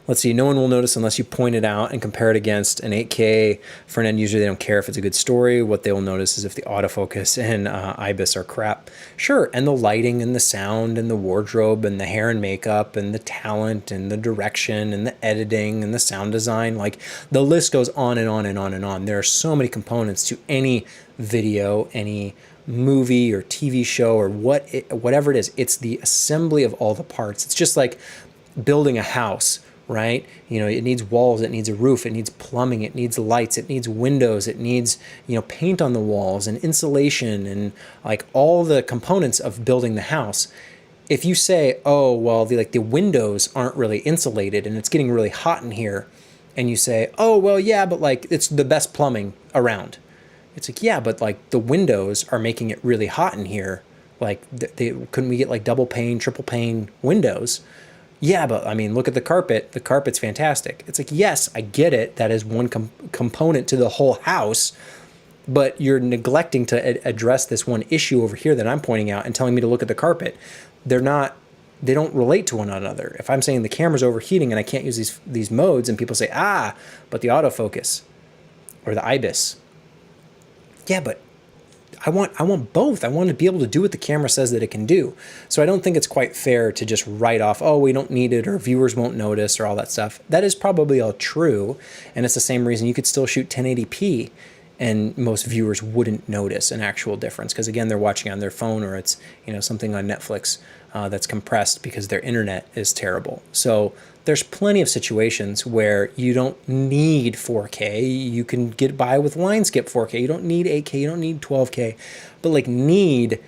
Let's see, no one will notice unless you point it out and compare it against an 8K. For an end user, they don't care if it's a good story. What they will notice is if the autofocus and IBIS are crap. Sure, and the lighting and the sound and the wardrobe and the hair and makeup and the talent and the direction and the editing and the sound design. Like, the list goes on and on and on and on. There are so many components to any video, any movie or TV show or whatever it is. It's the assembly of all the parts. It's just like building a house, right? It needs walls, it needs a roof, it needs plumbing, it needs lights, it needs windows, it needs, paint on the walls and insulation and like all the components of building the house. If you say, oh, well, the windows aren't really insulated and it's getting really hot in here, and you say, oh, well, yeah, but like it's the best plumbing around. It's like, yeah, but like the windows are making it really hot in here. Like couldn't we get like double pane, triple pane windows? Yeah, but I mean, look at the carpet. The carpet's fantastic. It's like, yes, I get it. That is one component to the whole house, but you're neglecting to address this one issue over here that I'm pointing out and telling me to look at the carpet. They're not they don't relate to one another. If I'm saying the camera's overheating and I can't use these modes, and people say, ah, but the autofocus or the IBIS. Yeah, but I want both. I want to be able to do what the camera says that it can do. So I don't think it's quite fair to just write off, oh, we don't need it, or viewers won't notice, or all that stuff. That is probably all true, and it's the same reason you could still shoot 1080p and most viewers wouldn't notice an actual difference, because again, they're watching on their phone, or it's, you know, something on Netflix that's compressed because their internet is terrible. So there's plenty of situations where you don't need 4K. You can get by with line skip 4K. You don't need 8K. You don't need 12K. But like need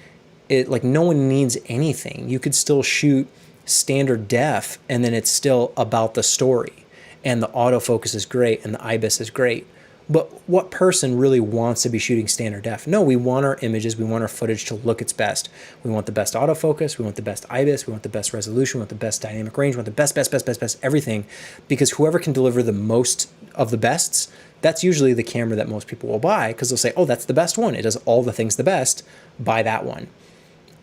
it, like no one needs anything. You could still shoot standard def, and then it's still about the story, and the autofocus is great, and the IBIS is great. But what person really wants to be shooting standard def? No, we want our images, we want our footage to look its best. We want the best autofocus, we want the best IBIS, we want the best resolution, we want the best dynamic range, we want the best everything, because whoever can deliver the most of the bests, that's usually the camera that most people will buy, because they'll say, oh, that's the best one. It does all the things the best. Buy that one.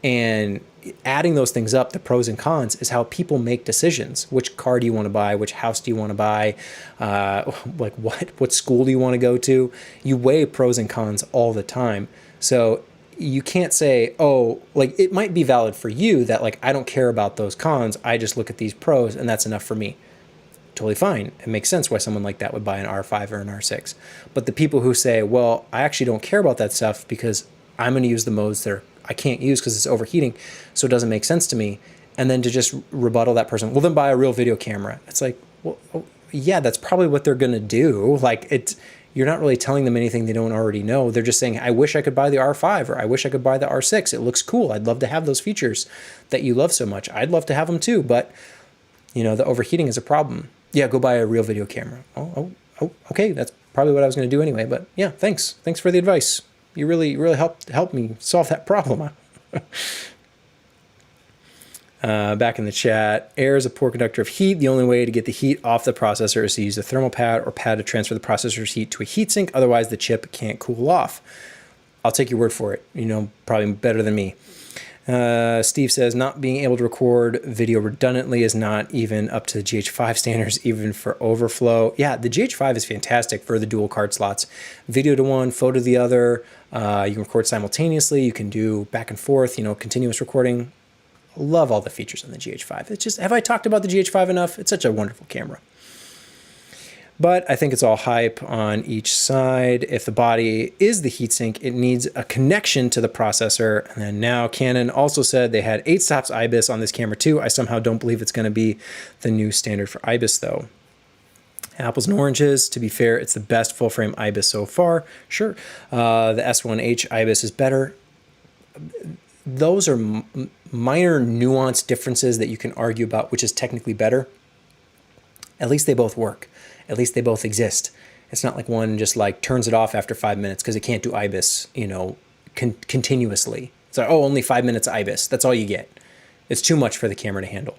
And adding those things up, the pros and cons, is how people make decisions. Which car do you want to buy? Which house do you want to buy? Like what school do you want to go to? You weigh pros and cons all the time. So you can't say, oh, like it might be valid for you that like, I don't care about those cons. I just look at these pros and that's enough for me. Totally fine. It makes sense why someone like that would buy an R5 or an R6. But the people who say, well, I actually don't care about that stuff because I'm going to use the modes that I can't use because it's overheating, so it doesn't make sense to me. And then to just rebuttal that person, well, then buy a real video camera. It's like, well, oh, yeah, that's probably what they're going to do. Like you're not really telling them anything they don't already know. They're just saying, I wish I could buy the R5, or I wish I could buy the R6. It looks cool. I'd love to have those features that you love so much. I'd love to have them too, but you know, the overheating is a problem. Yeah, go buy a real video camera. Oh, okay. That's probably what I was going to do anyway, but yeah, thanks. Thanks for the advice. You really helped me solve that problem. Back in the chat, air is a poor conductor of heat. The only way to get the heat off the processor is to use a thermal pad or pad to transfer the processor's heat to a heatsink. Otherwise, the chip can't cool off. I'll take your word for it. You know, probably better than me. Steve says, not being able to record video redundantly is not even up to the GH5 standards, even for overflow. Yeah, the GH5 is fantastic for the dual card slots. Video to one, photo to the other. You can record simultaneously. You can do back and forth, you know, continuous recording. Love all the features on the GH5. It's just, have I talked about the GH5 enough? It's such a wonderful camera. But I think it's all hype on each side. If the body is the heatsink, it needs a connection to the processor. And then now Canon also said they had 8 stops IBIS on this camera too. I somehow don't believe it's going to be the new standard for IBIS though. Apples and oranges. To be fair, it's the best full frame IBIS so far. Sure. The S1H IBIS is better. Those are minor nuance differences that you can argue about, which is technically better. At least they both work. At least they both exist. It's not like one just like turns it off after 5 minutes because it can't do IBIS, you know, continuously. It's like, oh, only 5 minutes IBIS. That's all you get. It's too much for the camera to handle.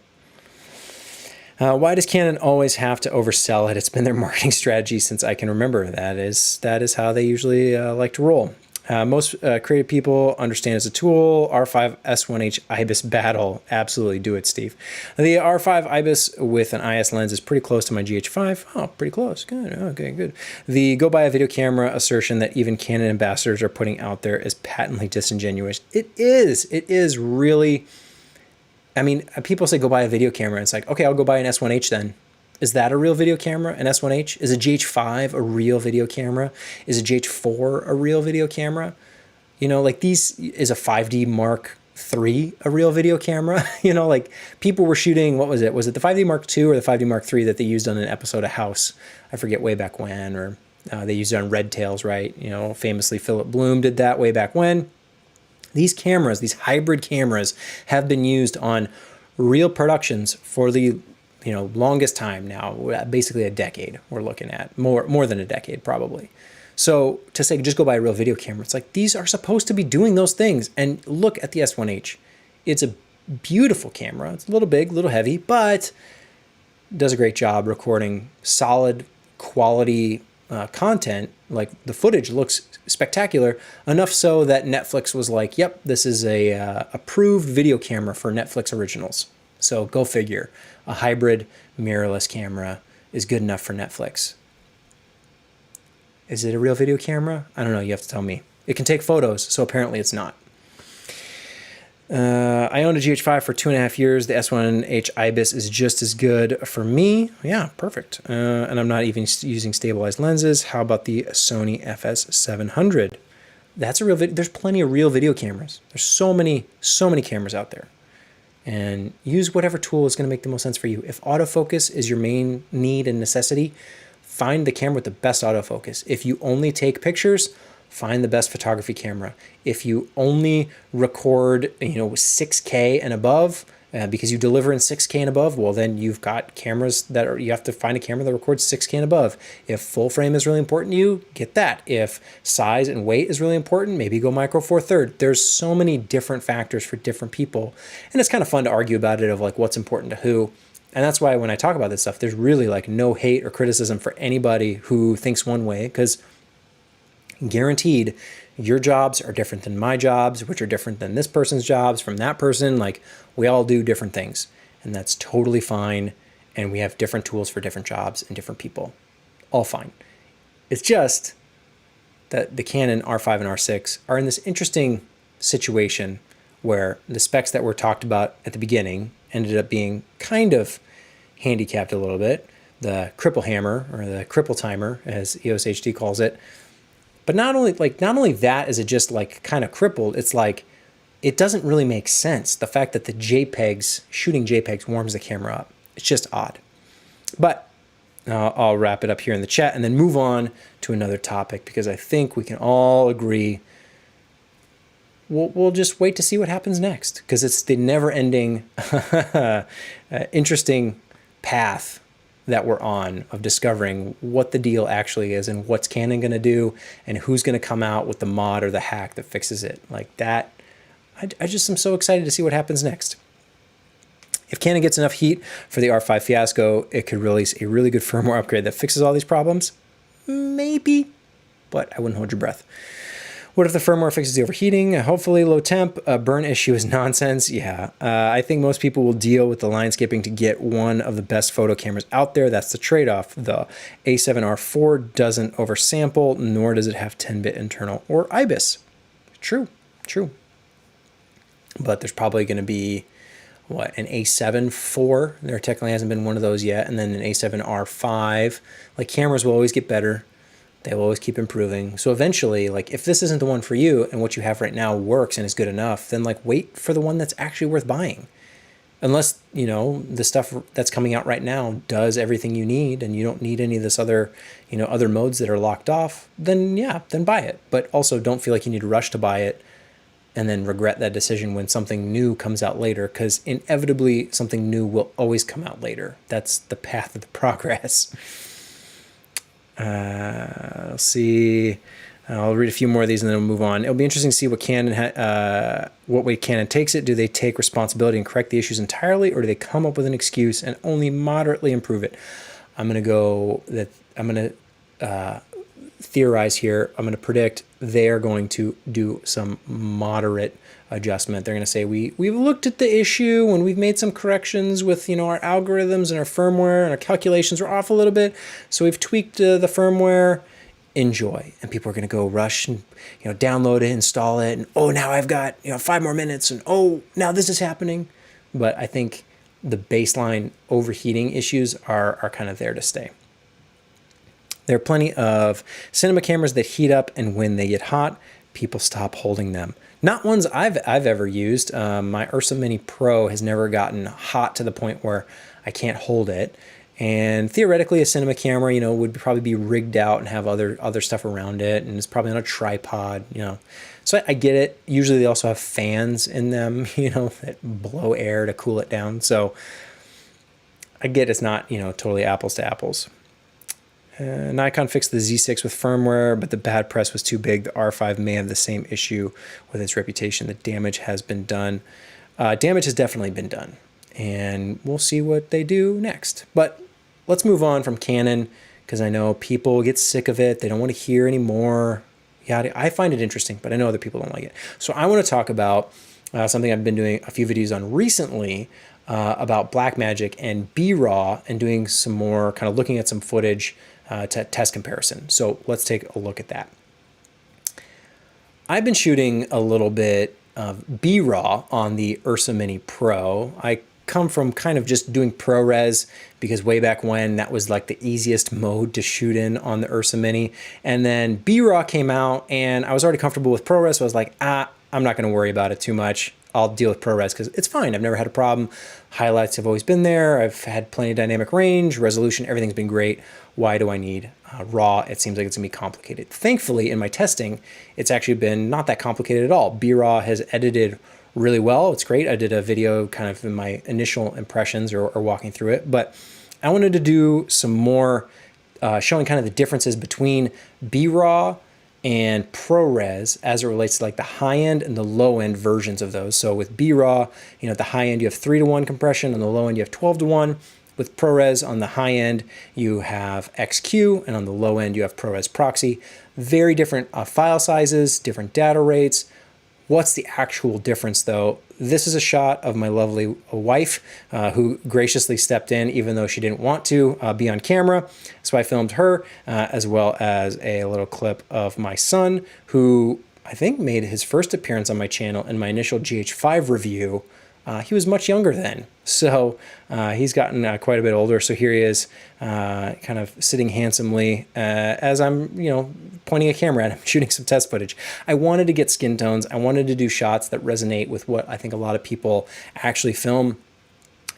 Why does Canon always have to oversell it? It's been their marketing strategy since I can remember. That is how they usually like to roll. Most creative people understand it's a tool. R5 S1H IBIS battle. Absolutely do it, Steve. The R5 IBIS with an IS lens is pretty close to my GH5. Oh, pretty close. Good. Okay, good. The go buy a video camera assertion that even Canon ambassadors are putting out there is patently disingenuous. It is. It is really. I mean, people say go buy a video camera. It's like, okay, I'll go buy an S1H then. Is that a real video camera, an S1H? Is a GH5 a real video camera? Is a GH4 a real video camera? You know, like is a 5D Mark III a real video camera? You know, like people were shooting, what was it? Was it the 5D Mark II or the 5D Mark III that they used on an episode of House? I forget way back when, or they used it on Red Tails, right? You know, famously Philip Bloom did that way back when. These cameras, these hybrid cameras have been used on real productions for the longest time now, basically a decade we're looking at, more than a decade probably. So to say just go buy a real video camera, it's like these are supposed to be doing those things. And look at the S1H. It's a beautiful camera. It's a little big, a little heavy, but does a great job recording solid quality content. Like the footage looks spectacular, enough so that Netflix was like, yep, this is a approved video camera for Netflix originals. So go figure. A hybrid mirrorless camera is good enough for Netflix. Is it a real video camera? I don't know. You have to tell me. It can take photos, so apparently it's not. I owned a GH5 for 2.5 years. The S1H IBIS is just as good for me. Yeah, perfect. And I'm not even using stabilized lenses. How about the Sony FS700? That's a real video. There's plenty of real video cameras. There's so many cameras out there. And use whatever tool is going to make the most sense for you. If autofocus is your main need and necessity, find the camera with the best autofocus. If you only take pictures, find the best photography camera. If you only record, 6K and above, because you deliver in 6K and above, well, then you've got cameras you have to find a camera that records 6K and above. If full frame is really important to you, get that. If size and weight is really important, maybe go micro four third. There's so many different factors for different people. And it's kind of fun to argue about it of like what's important to who. And that's why when I talk about this stuff, there's really like no hate or criticism for anybody who thinks one way, because guaranteed your jobs are different than my jobs, which are different than this person's jobs from that person. Like we all do different things, and that's totally fine. And we have different tools for different jobs and different people. All fine. It's just that the Canon R5 and R6 are in this interesting situation where the specs that were talked about at the beginning ended up being kind of handicapped a little bit. The cripple hammer, or the cripple timer, as EOS HD calls it. But not only that is it just like kind of crippled, it's like it doesn't really make sense. The fact that the shooting JPEGs warms the camera up. It's just odd. But I'll wrap it up here in the chat and then move on to another topic, because I think we can all agree we'll just wait to see what happens next, because it's the never-ending interesting path that we're on of discovering what the deal actually is and what's Canon going to do and who's going to come out with the mod or the hack that fixes it. Like that, I just am so excited to see what happens next. If Canon gets enough heat for the R5 fiasco, it could release a really good firmware upgrade that fixes all these problems. Maybe, but I wouldn't hold your breath. What if the firmware fixes the overheating? Hopefully low temp. Burn issue is nonsense. Yeah, I think most people will deal with the line skipping to get one of the best photo cameras out there. That's the trade-off. The A7R4 doesn't oversample, nor does it have 10-bit internal or IBIS. True. But there's probably going to be, an A7 IV? There technically hasn't been one of those yet. And then an A7R5. Like, cameras will always get better. They will always keep improving. So eventually, like, if this isn't the one for you and what you have right now works and is good enough, then like wait for the one that's actually worth buying. Unless, the stuff that's coming out right now does everything you need and you don't need any of this other, other modes that are locked off, then yeah, then buy it. But also don't feel like you need to rush to buy it and then regret that decision when something new comes out later, because inevitably something new will always come out later. That's the path of the progress. Let's see. I'll read a few more of these and then we'll move on. It'll be interesting to see what what way Canon takes it. Do they take responsibility and correct the issues entirely, or do they come up with an excuse and only moderately improve it? I'm going to theorize here. I'm going to predict they're going to do some moderate adjustment. They're going to say, we've looked at the issue and we've made some corrections with, our algorithms and our firmware, and our calculations were off a little bit. So we've tweaked the firmware. Enjoy. And people are going to go rush and, download it, install it. And, oh, now I've got, 5 more minutes. And, oh, now this is happening. But I think the baseline overheating issues are kind of there to stay. There are plenty of cinema cameras that heat up, and when they get hot, people stop holding them. Not ones I've ever used. My Ursa Mini Pro has never gotten hot to the point where I can't hold it. And theoretically, a cinema camera, would probably be rigged out and have other stuff around it, and it's probably on a tripod, So I get it. Usually they also have fans in them, that blow air to cool it down. So I get it's not, totally apples to apples. Nikon fixed the Z6 with firmware, but the bad press was too big. The R5 may have the same issue with its reputation. The damage has been done. Damage has definitely been done, and we'll see what they do next. But let's move on from Canon, because I know people get sick of it. They don't want to hear anymore. Yeah, I find it interesting, but I know other people don't like it. So I want to talk about something I've been doing a few videos on recently, about Blackmagic and BRAW and doing some more kind of looking at some footage to test comparison. So let's take a look at that. I've been shooting a little bit of BRAW on the Ursa Mini Pro. I come from kind of just doing ProRes because way back when that was like the easiest mode to shoot in on the Ursa Mini. And then BRAW came out and I was already comfortable with ProRes, so I was like, I'm not going to worry about it too much. I'll deal with ProRes because it's fine. I've never had a problem. Highlights have always been there. I've had plenty of dynamic range, resolution, everything's been great. Why do I need RAW? It seems like it's gonna be complicated. Thankfully, in my testing, it's actually been not that complicated at all. BRAW has edited really well. It's great. I did a video kind of in my initial impressions or walking through it, but I wanted to do some more showing kind of the differences between BRAW and ProRes as it relates to like the high end and the low end versions of those. So with BRAW, you know, at the high end you have 3:1 compression, on the low end you have 12:1. With ProRes on the high end you have XQ, and on the low end you have ProRes Proxy. Very different file sizes, different data rates. What's the actual difference though? This is a shot of my lovely wife who graciously stepped in even though she didn't want to be on camera. So I filmed her as well as a little clip of my son who I think made his first appearance on my channel in my initial GH5 review. He was much younger then. So he's gotten quite a bit older. So here he is kind of sitting handsomely as I'm, you know, pointing a camera at him, shooting some test footage. I wanted to get skin tones. I wanted to do shots that resonate with what I think a lot of people actually film.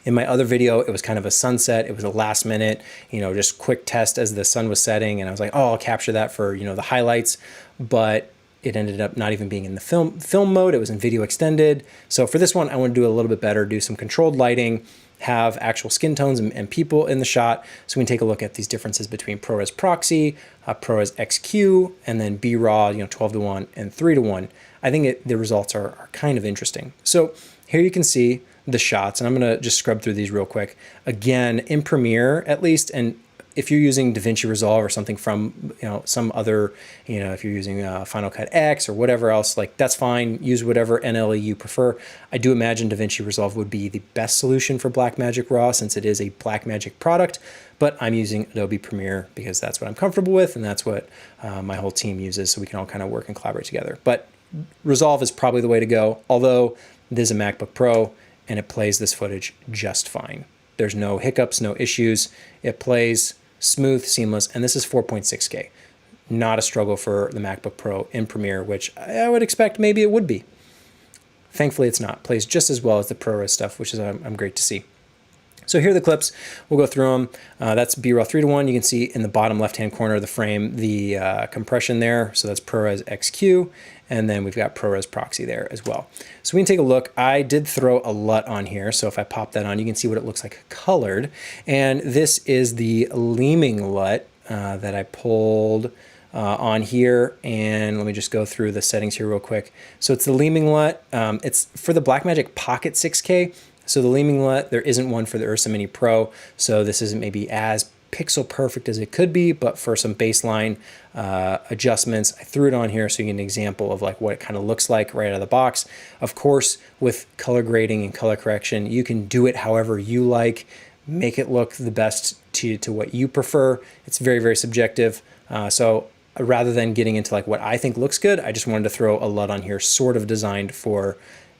In my other video, it was kind of a sunset. It was a last minute, you know, just quick test as the sun was setting. And I was like, oh, I'll capture that for, you know, the highlights. But it ended up not even being in the film mode. It was in video extended. So for this one, I want to do a little bit better, do some controlled lighting, have actual skin tones and people in the shot. So we can take a look at these differences between ProRes Proxy, ProRes XQ, and then BRAW, you know, 12:1 and 3:1. I think the results are kind of interesting. So here you can see the shots, and I'm gonna just scrub through these real quick. Again, in Premiere at least, and if you're using DaVinci Resolve or something from, you know, some other, you know, if you're using Final Cut X or whatever else, like that's fine. Use whatever NLE you prefer. I do imagine DaVinci Resolve would be the best solution for Blackmagic RAW since it is a Blackmagic product, but I'm using Adobe Premiere because that's what I'm comfortable with and that's what my whole team uses, so we can all kind of work and collaborate together. But Resolve is probably the way to go, although this is a MacBook Pro and it plays this footage just fine. There's no hiccups, no issues. It plays smooth, seamless, and this is 4.6K. Not a struggle for the MacBook Pro in Premiere, which I would expect maybe it would be. Thankfully, it's not. Plays just as well as the ProRes stuff, which is I'm great to see. So here are the clips. We'll go through them. That's BRAW 3:1. You can see in the bottom left-hand corner of the frame the compression there. So that's ProRes XQ. And then we've got ProRes Proxy there as well. So we can take a look. I did throw a LUT on here. So if I pop that on, you can see what it looks like colored. And this is the Leaming LUT that I pulled on here. And let me just go through the settings here real quick. So it's the Leaming LUT. It's for the Blackmagic Pocket 6K. So the Leaming LUT, there isn't one for the Ursa Mini Pro. So this isn't maybe as pixel perfect as it could be, but for some baseline adjustments, I threw it on here so you get an example of like what it kind of looks like right out of the box. Of course, with color grading and color correction, you can do it however you like, make it look the best to what you prefer. It's very, very subjective. So rather than getting into like what I think looks good, I just wanted to throw a LUT on here sort of designed for,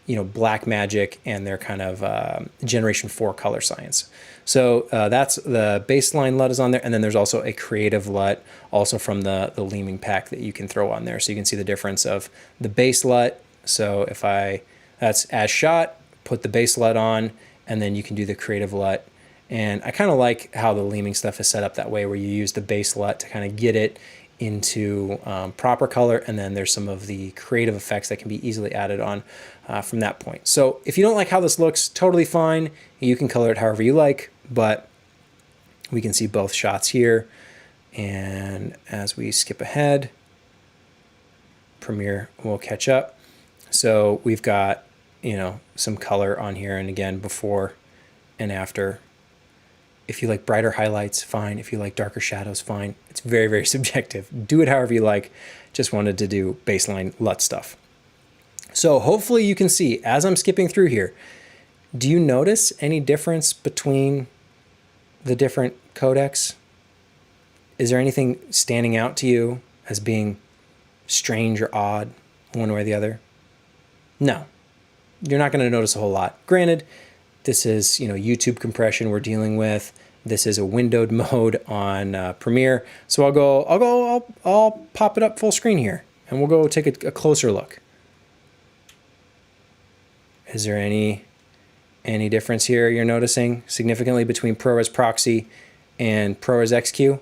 you know, Blackmagic and their kind of Generation 4 color science. So that's the baseline LUT is on there. And then there's also a creative LUT also from the Leaming pack that you can throw on there. So you can see the difference of the base LUT. So if that's as shot, put the base LUT on, and then you can do the creative LUT. And I kind of like how the Leaming stuff is set up that way, where you use the base LUT to kind of get it into proper color, and then there's some of the creative effects that can be easily added on from that point. So if you don't like how this looks, totally fine. You can color it however you like, but we can see both shots here. And as we skip ahead, Premiere will catch up. So we've got, you know, some color on here, and again, before and after. If you like brighter highlights, fine. If you like darker shadows, fine. It's very, very subjective. Do it however you like. Just wanted to do baseline LUT stuff. So hopefully you can see, as I'm skipping through here, Do you notice any difference between the different codecs? Is there anything standing out to you as being strange or odd one way or the other? No, you're not going to notice a whole lot. Granted, this is, YouTube compression we're dealing with. This is a windowed mode on Premiere. So I'll pop it up full screen here and we'll go take a closer look. Is there any difference here you're noticing significantly between ProRes Proxy and ProRes XQ?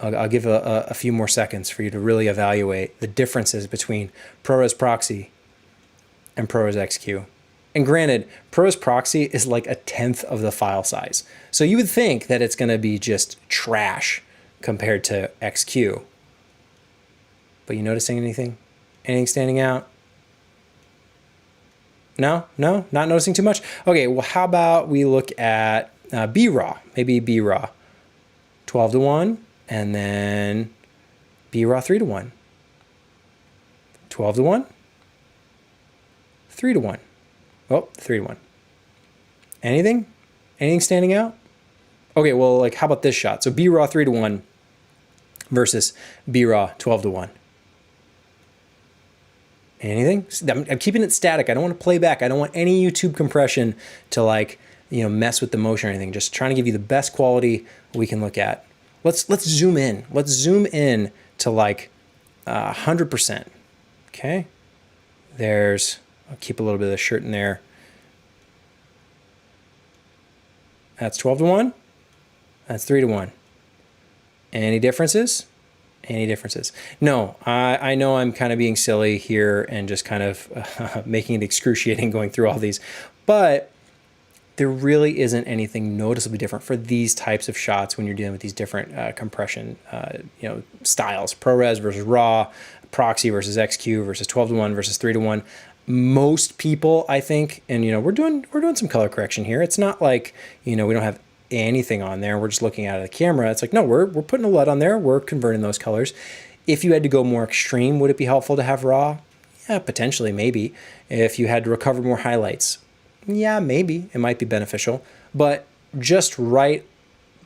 I'll give a few more seconds for you to really evaluate the differences between ProRes Proxy and ProRes XQ. And granted, ProRes Proxy is like 1/10 of the file size. So you would think that it's going to be just trash compared to XQ. But you noticing anything? Anything standing out? No, not noticing too much? Okay, well, how about we look at BRAW, maybe BRAW 12:1, and then BRAW 3:1. 12:1, 3:1. Oh, 3:1. Anything standing out? Okay, well, like, how about this shot? So BRAW 3:1 versus BRAW 12:1. Anything? I'm keeping it static. I don't want to play back. I don't want any YouTube compression to mess with the motion or anything. Just trying to give you the best quality we can look at. Let's zoom in. Let's zoom in to 100%. Okay. I'll keep a little bit of the shirt in there. That's 12:1. That's 3:1. Any differences? Any differences? No, I know I'm kind of being silly here and just kind of making it excruciating going through all these, but there really isn't anything noticeably different for these types of shots when you're dealing with these different compression styles. ProRes versus RAW, Proxy versus XQ versus 12:1 versus 3:1. Most people, I think, and we're doing some color correction here. It's not like we don't have anything on there. We're just looking at the camera. It's like, no, we're putting a LUT on there. We're converting those colors. If you had to go more extreme, would it be helpful to have RAW? Yeah, potentially, maybe. If you had to recover more highlights, yeah, maybe it might be beneficial. But just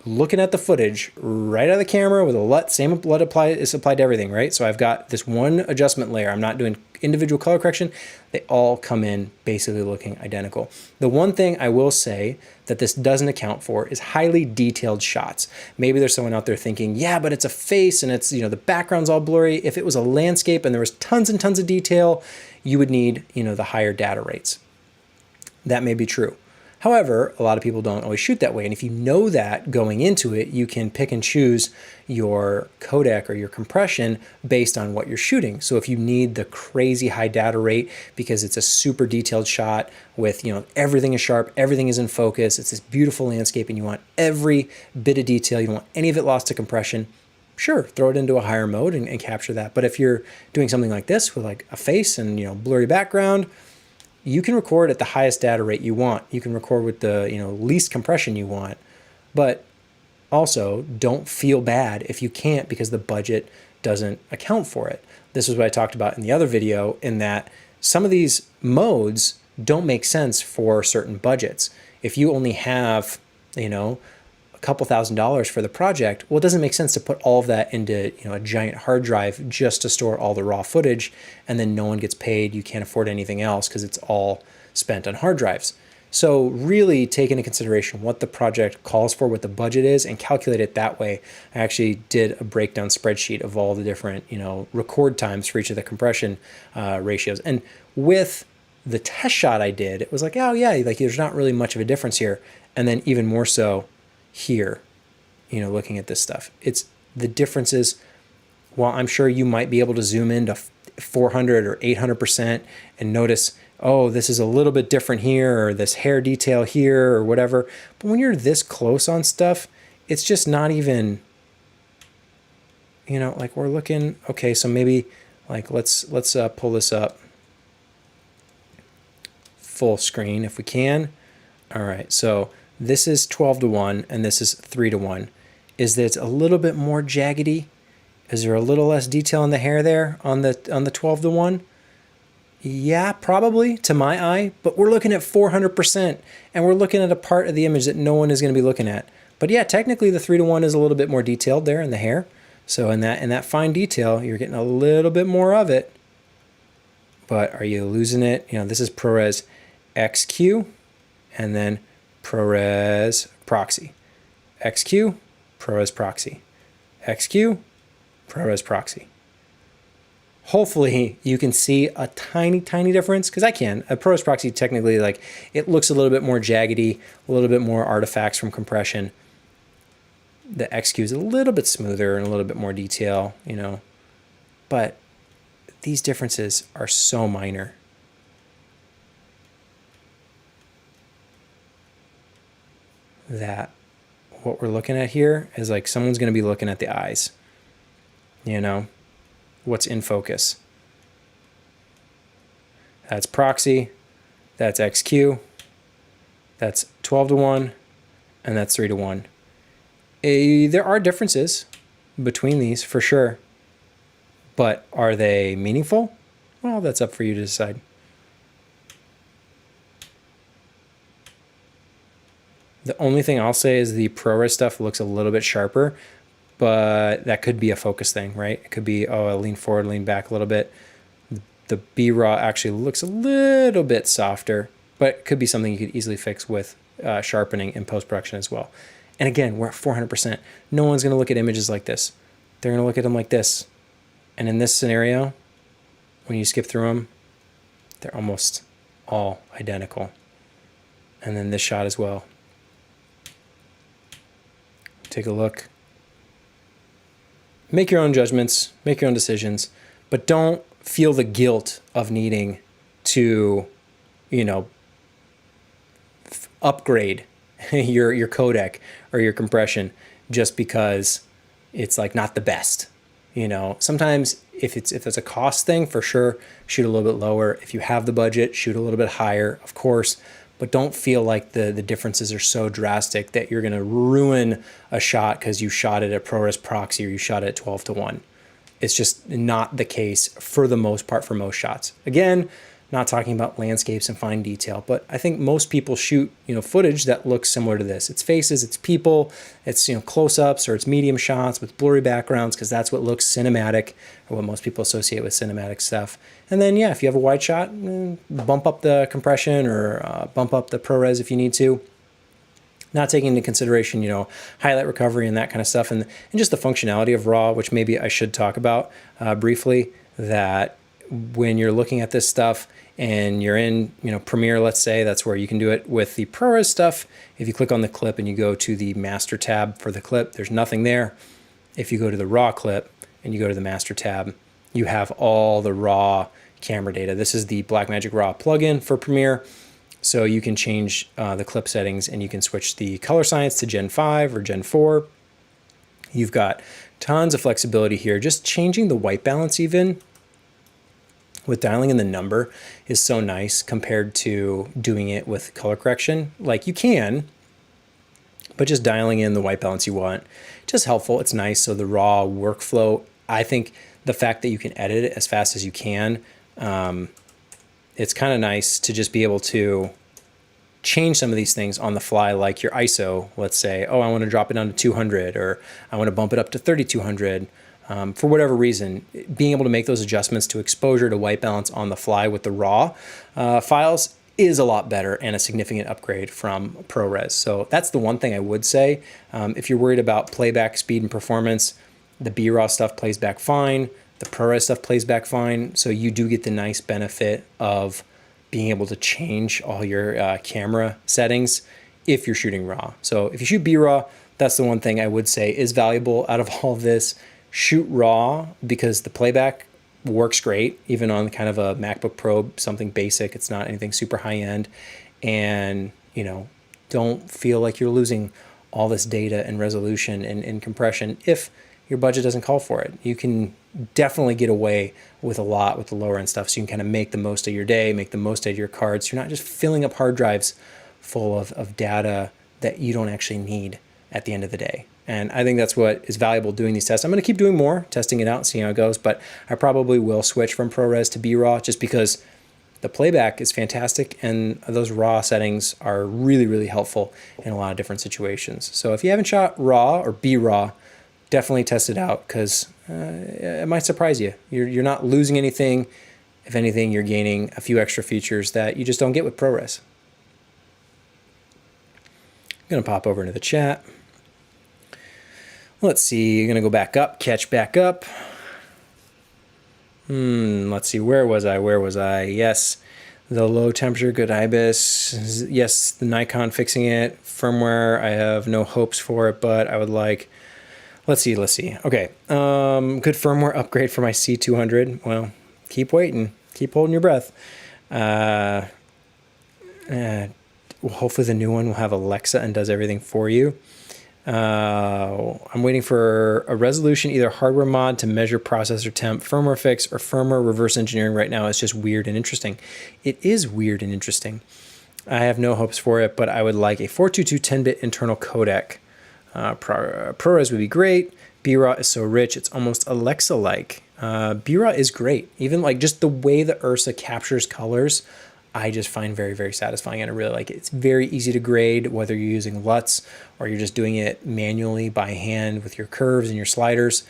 looking at the footage right out of the camera with a LUT, same LUT is applied to everything, right? So I've got this one adjustment layer. I'm not doing individual color correction. They all come in basically looking identical. The one thing I will say that this doesn't account for is highly detailed shots. Maybe there's someone out there thinking, yeah, but it's a face and it's, the background's all blurry. If it was a landscape and there was tons and tons of detail, you would need, the higher data rates. That may be true. However, a lot of people don't always shoot that way. And if you know that going into it, you can pick and choose your codec or your compression based on what you're shooting. So if you need the crazy high data rate because it's a super detailed shot with, everything is sharp, everything is in focus, it's this beautiful landscape and you want every bit of detail, you don't want any of it lost to compression, sure, throw it into a higher mode and capture that. But if you're doing something like this with a face and, blurry background, you can record at the highest data rate you want. You can record with the least compression you want, but also don't feel bad if you can't because the budget doesn't account for it. This is what I talked about in the other video, in that some of these modes don't make sense for certain budgets. If you only have a couple $1,000s for the project, well, it doesn't make sense to put all of that into a giant hard drive just to store all the raw footage, and then no one gets paid. You can't afford anything else because it's all spent on hard drives. So really take into consideration what the project calls for, what the budget is, and calculate it that way. I actually did a breakdown spreadsheet of all the different record times for each of the compression ratios. And with the test shot I did, it was like, oh yeah, there's not really much of a difference here. And then even more so here, looking at this stuff, it's the differences. While I'm sure you might be able to zoom into 400 or 800% and notice, oh, this is a little bit different here, or this hair detail here, or whatever. But when you're this close on stuff, it's just not even, we're looking, okay, so maybe let's pull this up full screen if we can. All right, so this is 12:1 and this is 3:1. Is that it's a little bit more jaggedy? Is there a little less detail in the hair there on the 12:1? Yeah, probably to my eye, but we're looking at 400% and we're looking at a part of the image that no one is going to be looking at. But yeah, technically the 3:1 is a little bit more detailed there in the hair. So in that fine detail, you're getting a little bit more of it. But are you losing it? You know, this is ProRes XQ and then ProRes Proxy. XQ, ProRes Proxy. XQ, ProRes Proxy. Hopefully you can see a tiny difference, because I can. A ProRes Proxy technically, like, it looks a little bit more jaggedy, a little bit more artifacts from compression. The XQ is a little bit smoother and a little bit more detail, you know, but these differences are so minor. That what we're looking at here is like someone's going to be looking at the eyes, you know, what's in focus. That's Proxy, that's XQ, that's 12:1, and that's 3:1. There are differences between these for sure, but are they meaningful? Well, that's up for you to decide. The only thing I'll say is the ProRes stuff looks a little bit sharper, but that could be a focus thing, right? It could be, oh, I lean forward, lean back a little bit. The BRAW actually looks a little bit softer, but it could be something you could easily fix with sharpening in post-production as well. And again, we're at 400%. No one's going to look at images like this. They're going to look at them like this. And in this scenario, when you skip through them, they're almost all identical. And then this shot as well. Take a look. Make your own judgments, make your own decisions, but don't feel the guilt of needing to, you know, upgrade your codec or your compression just because it's like not the best. You know, sometimes if it's a cost thing, for sure, shoot a little bit lower. If you have the budget, shoot a little bit higher, of course, but don't feel like the differences are so drastic that you're going to ruin a shot because you shot it at ProRes Proxy or you shot it at 12:1. It's just not the case for the most part for most shots. Again, not talking about landscapes and fine detail, but I think most people shoot, you know, footage that looks similar to this. It's faces, it's people, it's, you know, close-ups or it's medium shots with blurry backgrounds, because that's what looks cinematic, or what most people associate with cinematic stuff. And then, yeah, if you have a wide shot, bump up the compression or bump up the ProRes if you need to. Not taking into consideration, you know, highlight recovery and that kind of stuff, and just the functionality of RAW, which maybe I should talk about briefly, that when you're looking at this stuff and you're in, you know, Premiere, let's say, that's where you can do it. With the ProRes stuff, if you click on the clip and you go to the master tab for the clip, there's nothing there. If you go to the RAW clip and you go to the master tab, you have all the RAW camera data. This is the Blackmagic RAW plugin for Premiere. So you can change the clip settings and you can switch the color science to Gen 5 or Gen 4. You've got tons of flexibility here. Just changing the white balance even with dialing in the number is so nice compared to doing it with color correction. Like, you can, but just dialing in the white balance you want, just helpful. It's nice. So the RAW workflow, I think the fact that you can edit it as fast as you can, it's kind of nice to just be able to change some of these things on the fly, like your ISO. Let's say, oh, I want to drop it down to 200, or I want to bump it up to 3200. For whatever reason, being able to make those adjustments to exposure to white balance on the fly with the RAW files is a lot better and a significant upgrade from ProRes. So that's the one thing I would say. If you're worried about playback speed and performance, the BRAW stuff plays back fine. The ProRes stuff plays back fine. So you do get the nice benefit of being able to change all your camera settings if you're shooting RAW. So if you shoot BRAW, that's the one thing I would say is valuable out of all of this. Shoot RAW, because the playback works great, even on kind of a MacBook Pro, something basic. It's not anything super high end. And, you know, don't feel like you're losing all this data and resolution and compression if your budget doesn't call for it. You can definitely get away with a lot with the lower end stuff, so you can kind of make the most of your day, make the most out of your cards. You're not just filling up hard drives full of data that you don't actually need at the end of the day. And I think that's what is valuable doing these tests. I'm going to keep doing more, testing it out, seeing how it goes, but I probably will switch from ProRes to BRAW just because the playback is fantastic, and those RAW settings are really, really helpful in a lot of different situations. So if you haven't shot RAW or BRAW, definitely test it out, because it might surprise you. You're not losing anything. If anything, you're gaining a few extra features that you just don't get with ProRes. I'm going to pop over into the chat. Let's see, you're going to go back up, catch back up. Let's see, where was I? Yes, the low temperature, good IBIS. Yes, the Nikon fixing it. Firmware, I have no hopes for it, but I would like, let's see. Okay, good firmware upgrade for my C200. Well, keep waiting, keep holding your breath. Hopefully the new one will have Alexa and does everything for you. I'm waiting for a resolution, either hardware mod to measure processor temp, firmware fix, or firmware reverse engineering. Right now, it's just weird and interesting. It is weird and interesting. I have no hopes for it, but I would like a 422 10-bit internal codec. ProRes would be great. BRAW is so rich, it's almost Alexa-like. BRAW is great. Even like just the way the Ursa captures colors, I just find very, very satisfying, and I really like it. It's very easy to grade, whether you're using LUTs or you're just doing it manually by hand with your curves and your sliders.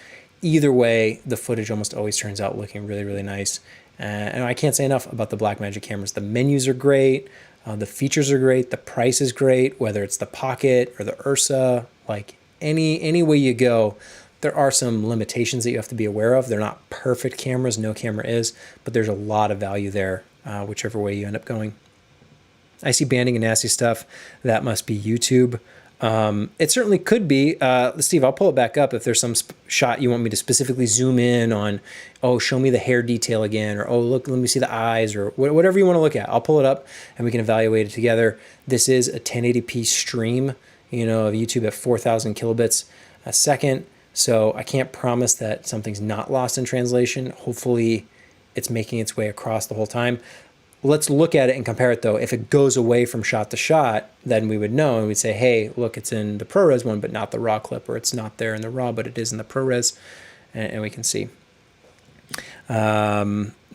Either way, the footage almost always turns out looking really, really nice. And I can't say enough about the Blackmagic cameras. The menus are great, the features are great, the price is great, whether it's the Pocket or the Ursa, like any way you go. There are some limitations that you have to be aware of. They're not perfect cameras, no camera is, but there's a lot of value there. Whichever way you end up going. I see banding and nasty stuff. That must be YouTube. It certainly could be. Steve, I'll pull it back up if there's some shot you want me to specifically zoom in on. Oh, show me the hair detail again, or oh, look, let me see the eyes, or whatever you want to look at. I'll pull it up and we can evaluate it together. This is a 1080p stream, of YouTube at 4,000 kilobits a second. So I can't promise that something's not lost in translation. Hopefully it's making its way across the whole time. Let's look at it and compare it though. If it goes away from shot to shot, then we would know and we'd say, hey, look, it's in the ProRes one, but not the RAW clip, or it's not there in the RAW, but it is in the ProRes, and we can see.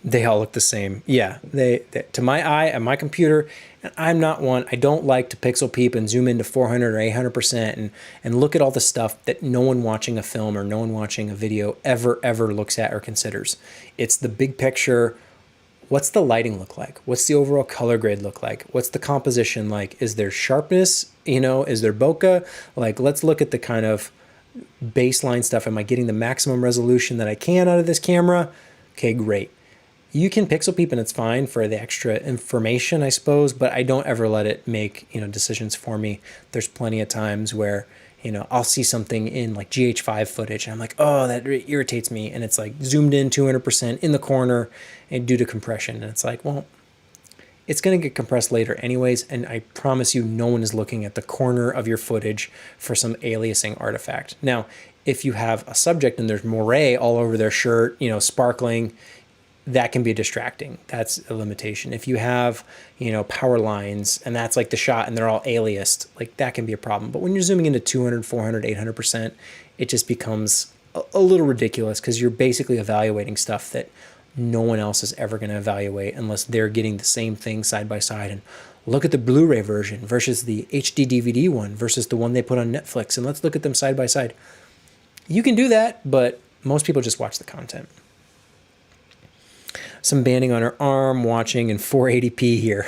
They all look the same. Yeah, they to my eye and my computer, and I'm not one, I don't like to pixel peep and zoom into 400 or 800% and look at all the stuff that no one watching a film or no one watching a video ever looks at or considers. It's the big picture. What's the lighting look like? What's the overall color grade look like? What's the composition like? Is there sharpness? Is there bokeh? Like, let's look at the kind of baseline stuff. Am I getting the maximum resolution that I can out of this camera? Okay, great. You can pixel peep and it's fine for the extra information, I suppose, but I don't ever let it make, decisions for me. There's plenty of times where, I'll see something in like GH5 footage and I'm like, oh, that irritates me. And it's like zoomed in 200% in the corner and due to compression. And it's like, well, it's going to get compressed later anyways. And I promise you, no one is looking at the corner of your footage for some aliasing artifact. Now, if you have a subject and there's moire all over their shirt, sparkling, that can be distracting. That's a limitation. If you have, power lines and that's like the shot and they're all aliased, like that can be a problem. But when you're zooming into 200, 400, 800%, it just becomes a little ridiculous because you're basically evaluating stuff that no one else is ever going to evaluate unless they're getting the same thing side by side. And look at the Blu-ray version versus the HD DVD one versus the one they put on Netflix. And let's look at them side by side. You can do that, but most people just watch the content. Some banding on her arm, watching in 480p here.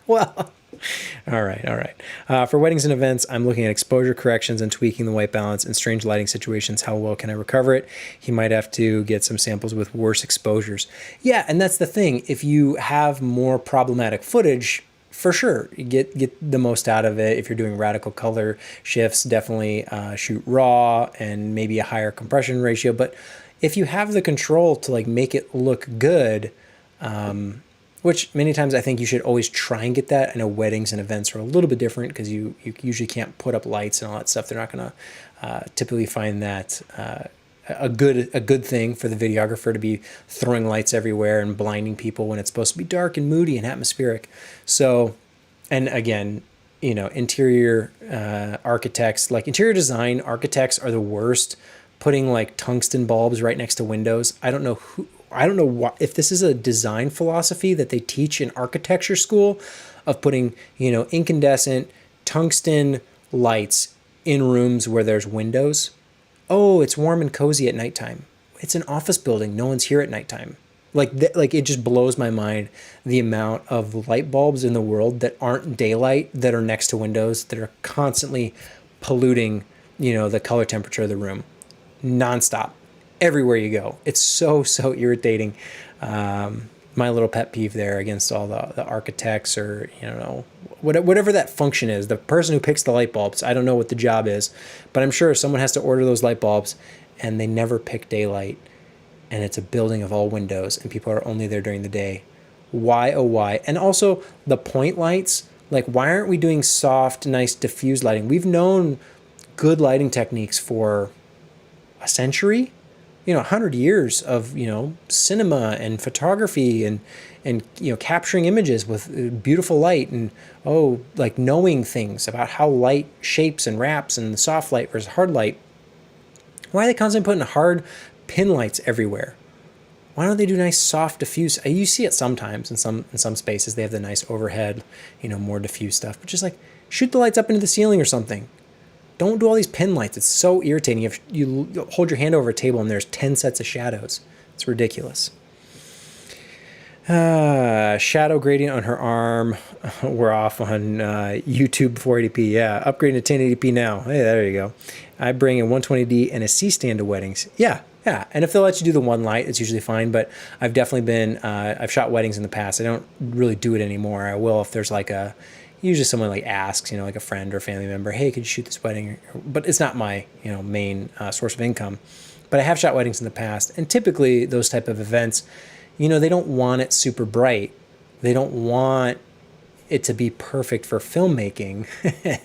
Well, all right. For weddings and events, I'm looking at exposure corrections and tweaking the white balance in strange lighting situations. How well can I recover it? He might have to get some samples with worse exposures. Yeah, and that's the thing. If you have more problematic footage, for sure, you get the most out of it. If you're doing radical color shifts, definitely shoot RAW and maybe a higher compression ratio. But if you have the control to like make it look good, which many times I think you should always try and get that. I know weddings and events are a little bit different because you usually can't put up lights and all that stuff. They're not going to typically find that a good thing for the videographer to be throwing lights everywhere and blinding people when it's supposed to be dark and moody and atmospheric. So, and again, interior architects, like interior design architects are the worst. Putting like tungsten bulbs right next to windows. I don't know I don't know what, if this is a design philosophy that they teach in architecture school of putting, you know, incandescent tungsten lights in rooms where there's windows. Oh, it's warm and cozy at nighttime. It's an office building. No one's here at nighttime. Like it just blows my mind the amount of light bulbs in the world that aren't daylight, that are next to windows, that are constantly polluting, you know, the color temperature of the room nonstop everywhere you go. It's so irritating. My little pet peeve there against all the architects, or, you know, whatever that function is, the person who picks the light bulbs. I don't know what the job is, but I'm sure someone has to order those light bulbs and they never pick daylight, and it's a building of all windows and people are only there during the day. Why, oh why? And also the point lights, like, why aren't we doing soft, nice diffuse lighting? We've known good lighting techniques for a century, you know, 100 years of, you know, cinema and photography and you know, capturing images with beautiful light, and like knowing things about how light shapes and wraps, and soft light versus hard light. Why are they constantly putting hard pin lights everywhere? Why don't they do nice soft diffuse? You see it sometimes in some spaces. They have the nice overhead, you know, more diffuse stuff, but just like shoot the lights up into the ceiling or something. Don't do all these pin lights. It's so irritating. If you hold your hand over a table and there's 10 sets of shadows, it's ridiculous. Shadow gradient on her arm. We're off on YouTube 480p. Yeah, upgrading to 1080p now. Hey, there you go. I bring a 120D and a C-stand to weddings. Yeah. And if they'll let you do the one light, it's usually fine. But I've definitely been, I've shot weddings in the past. I don't really do it anymore. I will if there's like usually someone like asks, you know, like a friend or family member, hey, could you shoot this wedding? But it's not my, you know, main source of income. But I have shot weddings in the past, and typically those type of events, you know, they don't want it super bright. They don't want it to be perfect for filmmaking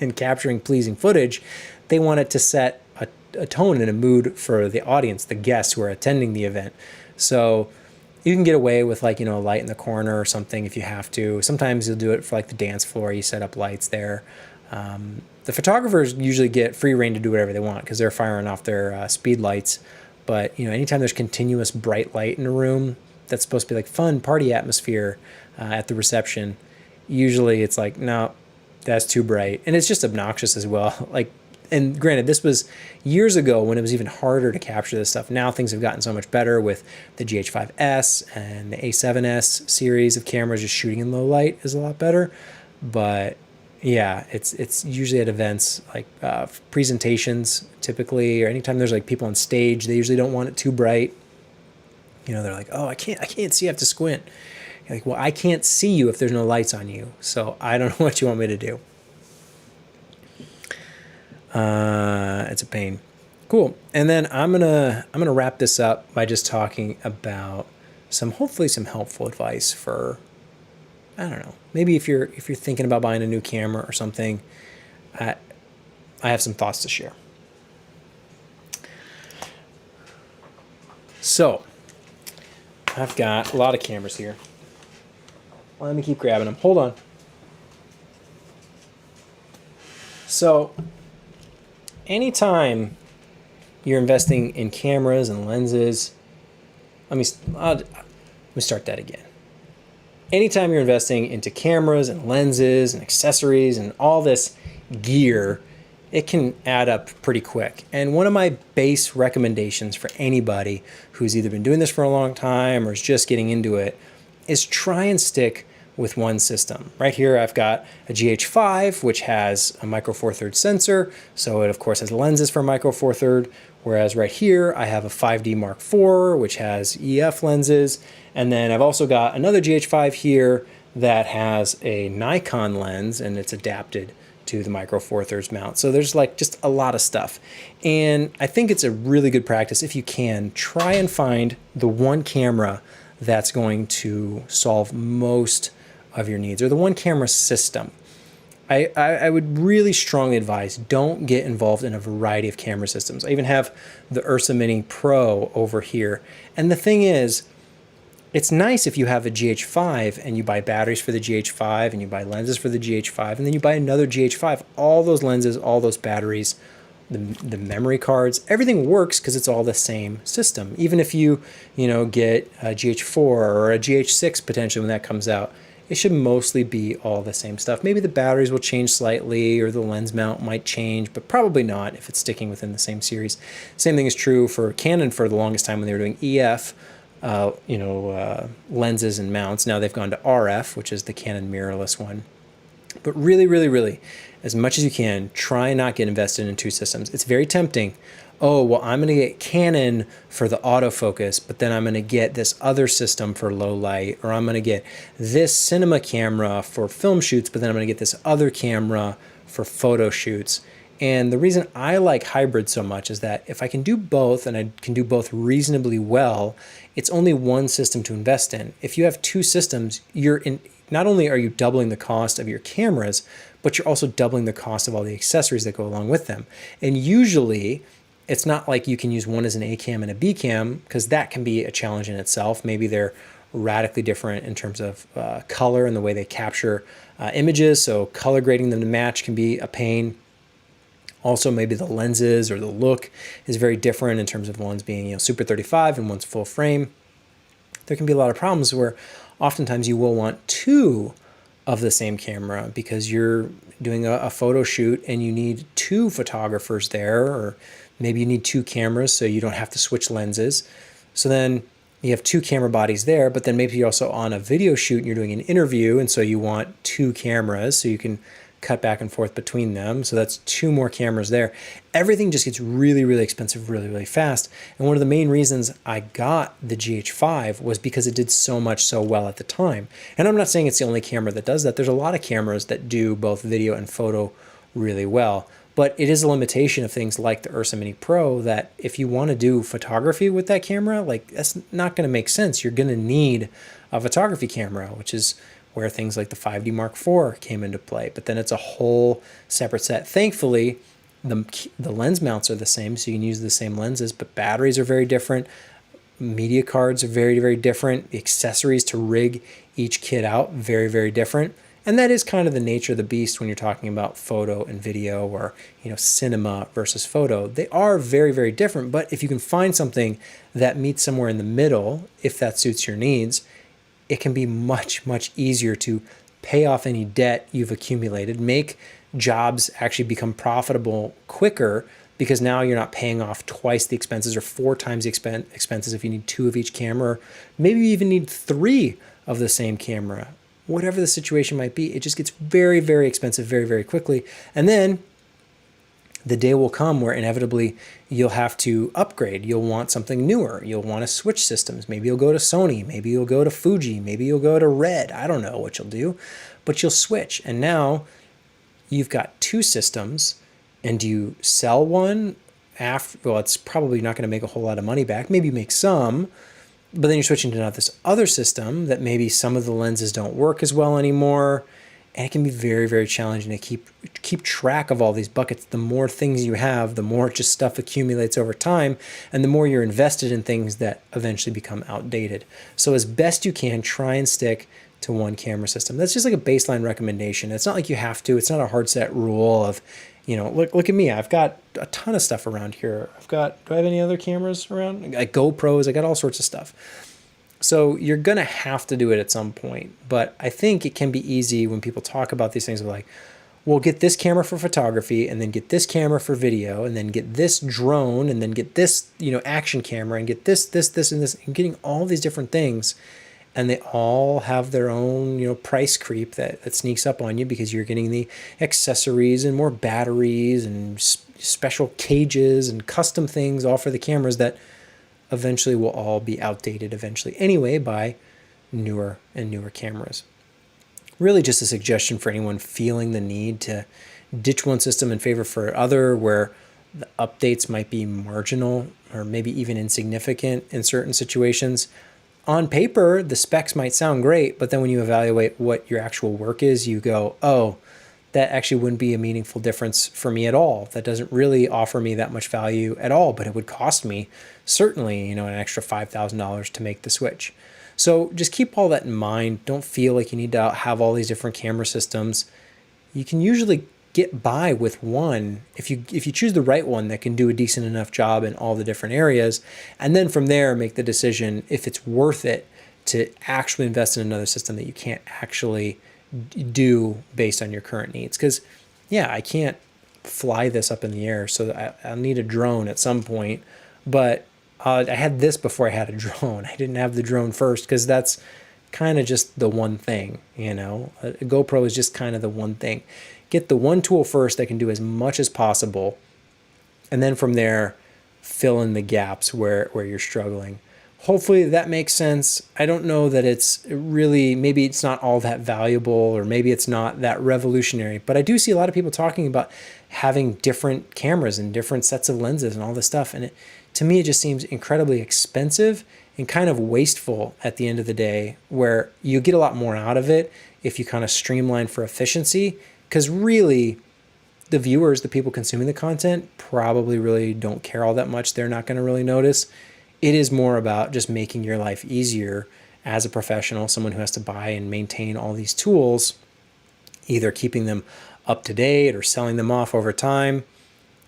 and capturing pleasing footage. They want it to set a tone and a mood for the audience, the guests who are attending the event. So you can get away with, like, you know, a light in the corner or something if you have to. Sometimes you'll do it for like the dance floor. You set up lights there. The photographers usually get free reign to do whatever they want because they're firing off their speed lights. But, you know, anytime there's continuous bright light in a room that's supposed to be like fun party atmosphere at the reception, usually it's like, no, that's too bright. And it's just obnoxious as well. Like, and granted, this was years ago when it was even harder to capture this stuff. Now things have gotten so much better with the GH5S and the A7S series of cameras. Just shooting in low light is a lot better. But yeah, it's usually at events like presentations typically, or anytime there's like people on stage, they usually don't want it too bright. You know, they're like, oh, I can't see, I have to squint. You're like, well, I can't see you if there's no lights on you, so I don't know what you want me to do. It's a pain. Cool. And then I'm gonna wrap this up by just talking about hopefully some helpful advice for, I don't know, maybe if you're thinking about buying a new camera or something. I have some thoughts to share. So I've got a lot of cameras here. Let me keep grabbing them. Hold on. So anytime you're investing in cameras and lenses, let me start that again. Anytime you're investing into cameras and lenses and accessories and all this gear, it can add up pretty quick. And one of my base recommendations for anybody who's either been doing this for a long time or is just getting into it is try and stick with one system. Right here I've got a GH5, which has a micro four thirds sensor, so it of course has lenses for micro four third, whereas right here I have a 5D Mark IV, which has EF lenses, and then I've also got another GH5 here that has a Nikon lens, and it's adapted to the micro four thirds mount. So there's like just a lot of stuff. And I think it's a really good practice, if you can, try and find the one camera that's going to solve most of your needs, or the one camera system. I would really strongly advise, don't get involved in a variety of camera systems. I even have the Ursa Mini Pro over here. And the thing is, it's nice if you have a GH5 and you buy batteries for the GH5 and you buy lenses for the GH5 and then you buy another GH5. All those lenses, all those batteries the memory cards, everything works because it's all the same system. Even if you get a GH4 or a GH6 potentially when that comes out, it should mostly be all the same stuff. Maybe the batteries will change slightly or the lens mount might change, but probably not if it's sticking within the same series. Same thing is true for Canon for the longest time when they were doing EF, lenses and mounts. Now they've gone to RF, which is the Canon mirrorless one. But really, really, really, as much as you can, try and not get invested in two systems. It's very tempting. Oh, well, I'm going to get Canon for the autofocus, but then I'm going to get this other system for low light, or I'm going to get this cinema camera for film shoots, but then I'm going to get this other camera for photo shoots. And the reason I like hybrid so much is that if I can do both, and I can do both reasonably well, it's only one system to invest in. If you have two systems, not only are you doubling the cost of your cameras, but you're also doubling the cost of all the accessories that go along with them. And usually, it's not like you can use one as an A cam and a B cam, because that can be a challenge in itself. Maybe they're radically different in terms of color and the way they capture images, so color grading them to match can be a pain. Also, maybe the lenses or the look is very different in terms of one's being Super 35 and one's full frame. There can be a lot of problems where oftentimes you will want two of the same camera because you're doing a photo shoot and you need two photographers there, or maybe you need two cameras so you don't have to switch lenses. So then you have two camera bodies there, but then maybe you're also on a video shoot and you're doing an interview, and so you want two cameras so you can cut back and forth between them. So that's two more cameras there. Everything just gets really, really expensive really, really fast. And one of the main reasons I got the GH5 was because it did so much so well at the time. And I'm not saying it's the only camera that does that. There's a lot of cameras that do both video and photo really well. But it is a limitation of things like the Ursa Mini Pro that if you want to do photography with that camera, like that's not going to make sense. You're going to need a photography camera, which is where things like the 5D Mark IV came into play. But then it's a whole separate set. Thankfully, the lens mounts are the same, so you can use the same lenses, but batteries are very different. Media cards are very, very different. The accessories to rig each kit out, very, very different. And that is kind of the nature of the beast when you're talking about photo and video, or cinema versus photo. They are very, very different, but if you can find something that meets somewhere in the middle, if that suits your needs, it can be much, much easier to pay off any debt you've accumulated, make jobs actually become profitable quicker, because now you're not paying off twice the expenses or four times the expenses if you need two of each camera. Maybe you even need three of the same camera. Whatever the situation might be, it just gets very, very expensive very, very quickly. And then the day will come where inevitably you'll have to upgrade. You'll want something newer. You'll want to switch systems. Maybe you'll go to Sony. Maybe you'll go to Fuji. Maybe you'll go to Red. I don't know what you'll do, but you'll switch. And now you've got two systems, and do you sell one after? Well, it's probably not going to make a whole lot of money back. Maybe you make some, but then you're switching to now this other system that maybe some of the lenses don't work as well anymore. And it can be very, very challenging to keep track of all these buckets. The more things you have, the more just stuff accumulates over time, and the more you're invested in things that eventually become outdated. So as best you can, try and stick to one camera system. That's just like a baseline recommendation. It's not like you have to. It's not a hard set rule of, look at me. I've got a ton of stuff around here. Do I have any other cameras around? Like GoPros, I got all sorts of stuff. So you're going to have to do it at some point. But I think it can be easy when people talk about these things of like, well, get this camera for photography, and then get this camera for video, and then get this drone, and then get this, action camera, and get this, and this, and getting all these different things. And they all have their own, price creep that sneaks up on you, because you're getting the accessories and more batteries and special cages and custom things all for the cameras that eventually will all be outdated eventually anyway by newer and newer cameras. Really just a suggestion for anyone feeling the need to ditch one system in favor for other, where the updates might be marginal or maybe even insignificant in certain situations. On paper, the specs might sound great, but then when you evaluate what your actual work is, you go, oh, that actually wouldn't be a meaningful difference for me at all. That doesn't really offer me that much value at all, but it would cost me certainly, an extra $5,000 to make the switch. So just keep all that in mind. Don't feel like you need to have all these different camera systems. You can usually get by with one, if you choose the right one that can do a decent enough job in all the different areas, and then from there make the decision if it's worth it to actually invest in another system that you can't actually do based on your current needs. Because yeah, I can't fly this up in the air, so I'll need a drone at some point. But I had this before I had a drone. I didn't have the drone first because that's kind of just the one thing, you know. A GoPro is just kind of the one thing. Get the one tool first that can do as much as possible, and then from there, fill in the gaps where you're struggling. Hopefully that makes sense. I don't know that it's really, maybe it's not all that valuable, or maybe it's not that revolutionary, but I do see a lot of people talking about having different cameras and different sets of lenses and all this stuff. And to me, it just seems incredibly expensive and kind of wasteful at the end of the day, where you get a lot more out of it if you kind of streamline for efficiency. Because really, the viewers, the people consuming the content, probably really don't care all that much. They're not going to really notice. It is more about just making your life easier as a professional, someone who has to buy and maintain all these tools, either keeping them up to date or selling them off over time.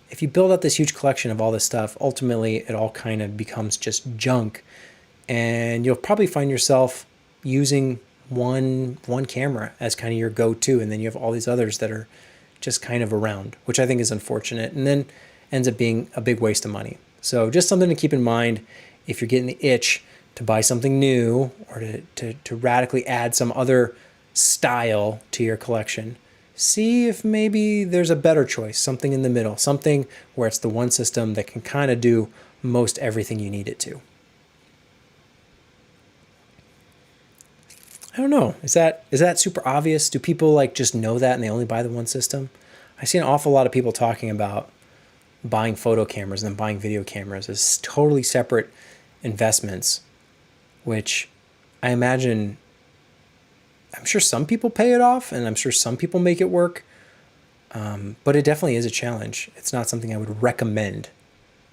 If you build up this huge collection of all this stuff, ultimately it all kind of becomes just junk, and you'll probably find yourself using one camera as kind of your go-to, and then you have all these others that are just kind of around, which I think is unfortunate, and then ends up being a big waste of money. So just something to keep in mind if you're getting the itch to buy something new, or to radically add some other style to your collection. See if maybe there's a better choice, something in the middle, something where it's the one system that can kind of do most everything you need it to. I don't know. Is that super obvious? Do people like just know that and they only buy the one system? I see an awful lot of people talking about buying photo cameras and then buying video cameras as totally separate investments, which I imagine, I'm sure some people pay it off and I'm sure some people make it work, but it definitely is a challenge. It's not something I would recommend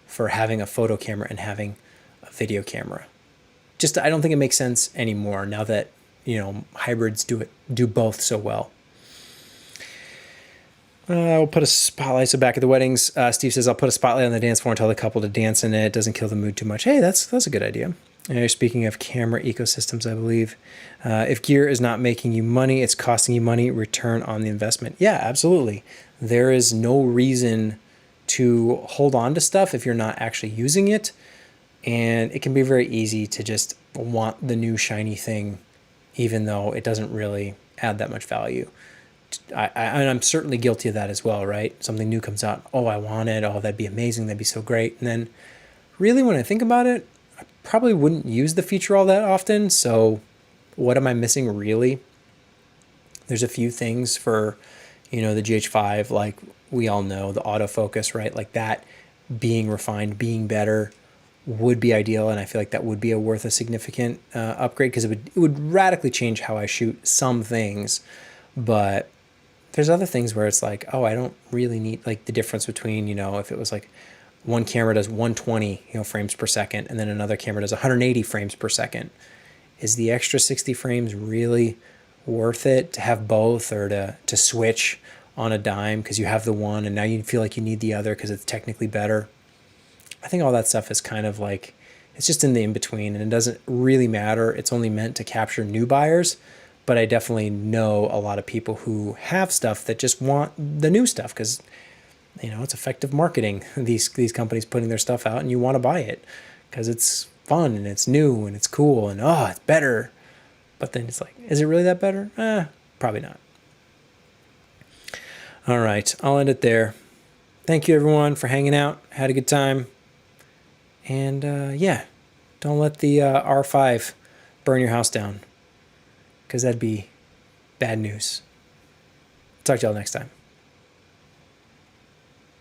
for having a photo camera and having a video camera. Just, I don't think it makes sense anymore now that, you know, hybrids do both so well. We'll put a spotlight. So back at the weddings, Steve says, I'll put a spotlight on the dance floor and tell the couple to dance in it. It doesn't kill the mood too much. Hey, that's a good idea. Speaking of camera ecosystems, I believe, if gear is not making you money, it's costing you money, return on the investment. Yeah, absolutely. There is no reason to hold on to stuff if you're not actually using it. And it can be very easy to just want the new shiny thing, even though it doesn't really add that much value. I'm certainly guilty of that as well, right? Something new comes out. Oh, I want it. Oh, that'd be amazing. That'd be so great. And then really when I think about it, I probably wouldn't use the feature all that often. So what am I missing really? There's a few things for, you know, the GH5, like we all know, the autofocus, right? Like that being refined, being better would be ideal. And I feel like that would be worth a significant upgrade, because it would radically change how I shoot some things. But there's other things where it's like, oh, I don't really need, like the difference between, you know, if it was like one camera does 120, you know, frames per second, and then another camera does 180 frames per second. Is the extra 60 frames really worth it to have both, or to switch on a dime because you have the one and now you feel like you need the other because it's technically better? I think all that stuff is kind of like, it's just in the in-between, and it doesn't really matter. It's only meant to capture new buyers. But I definitely know a lot of people who have stuff that just want the new stuff because, you know, it's effective marketing. These companies putting their stuff out, and you want to buy it because it's fun and it's new and it's cool and, oh, it's better. But then it's like, is it really that better? Probably not. All right, I'll end it there. Thank you, everyone, for hanging out. Had a good time. And, yeah, don't let the R5 burn your house down, because that'd be bad news. Talk to y'all next time.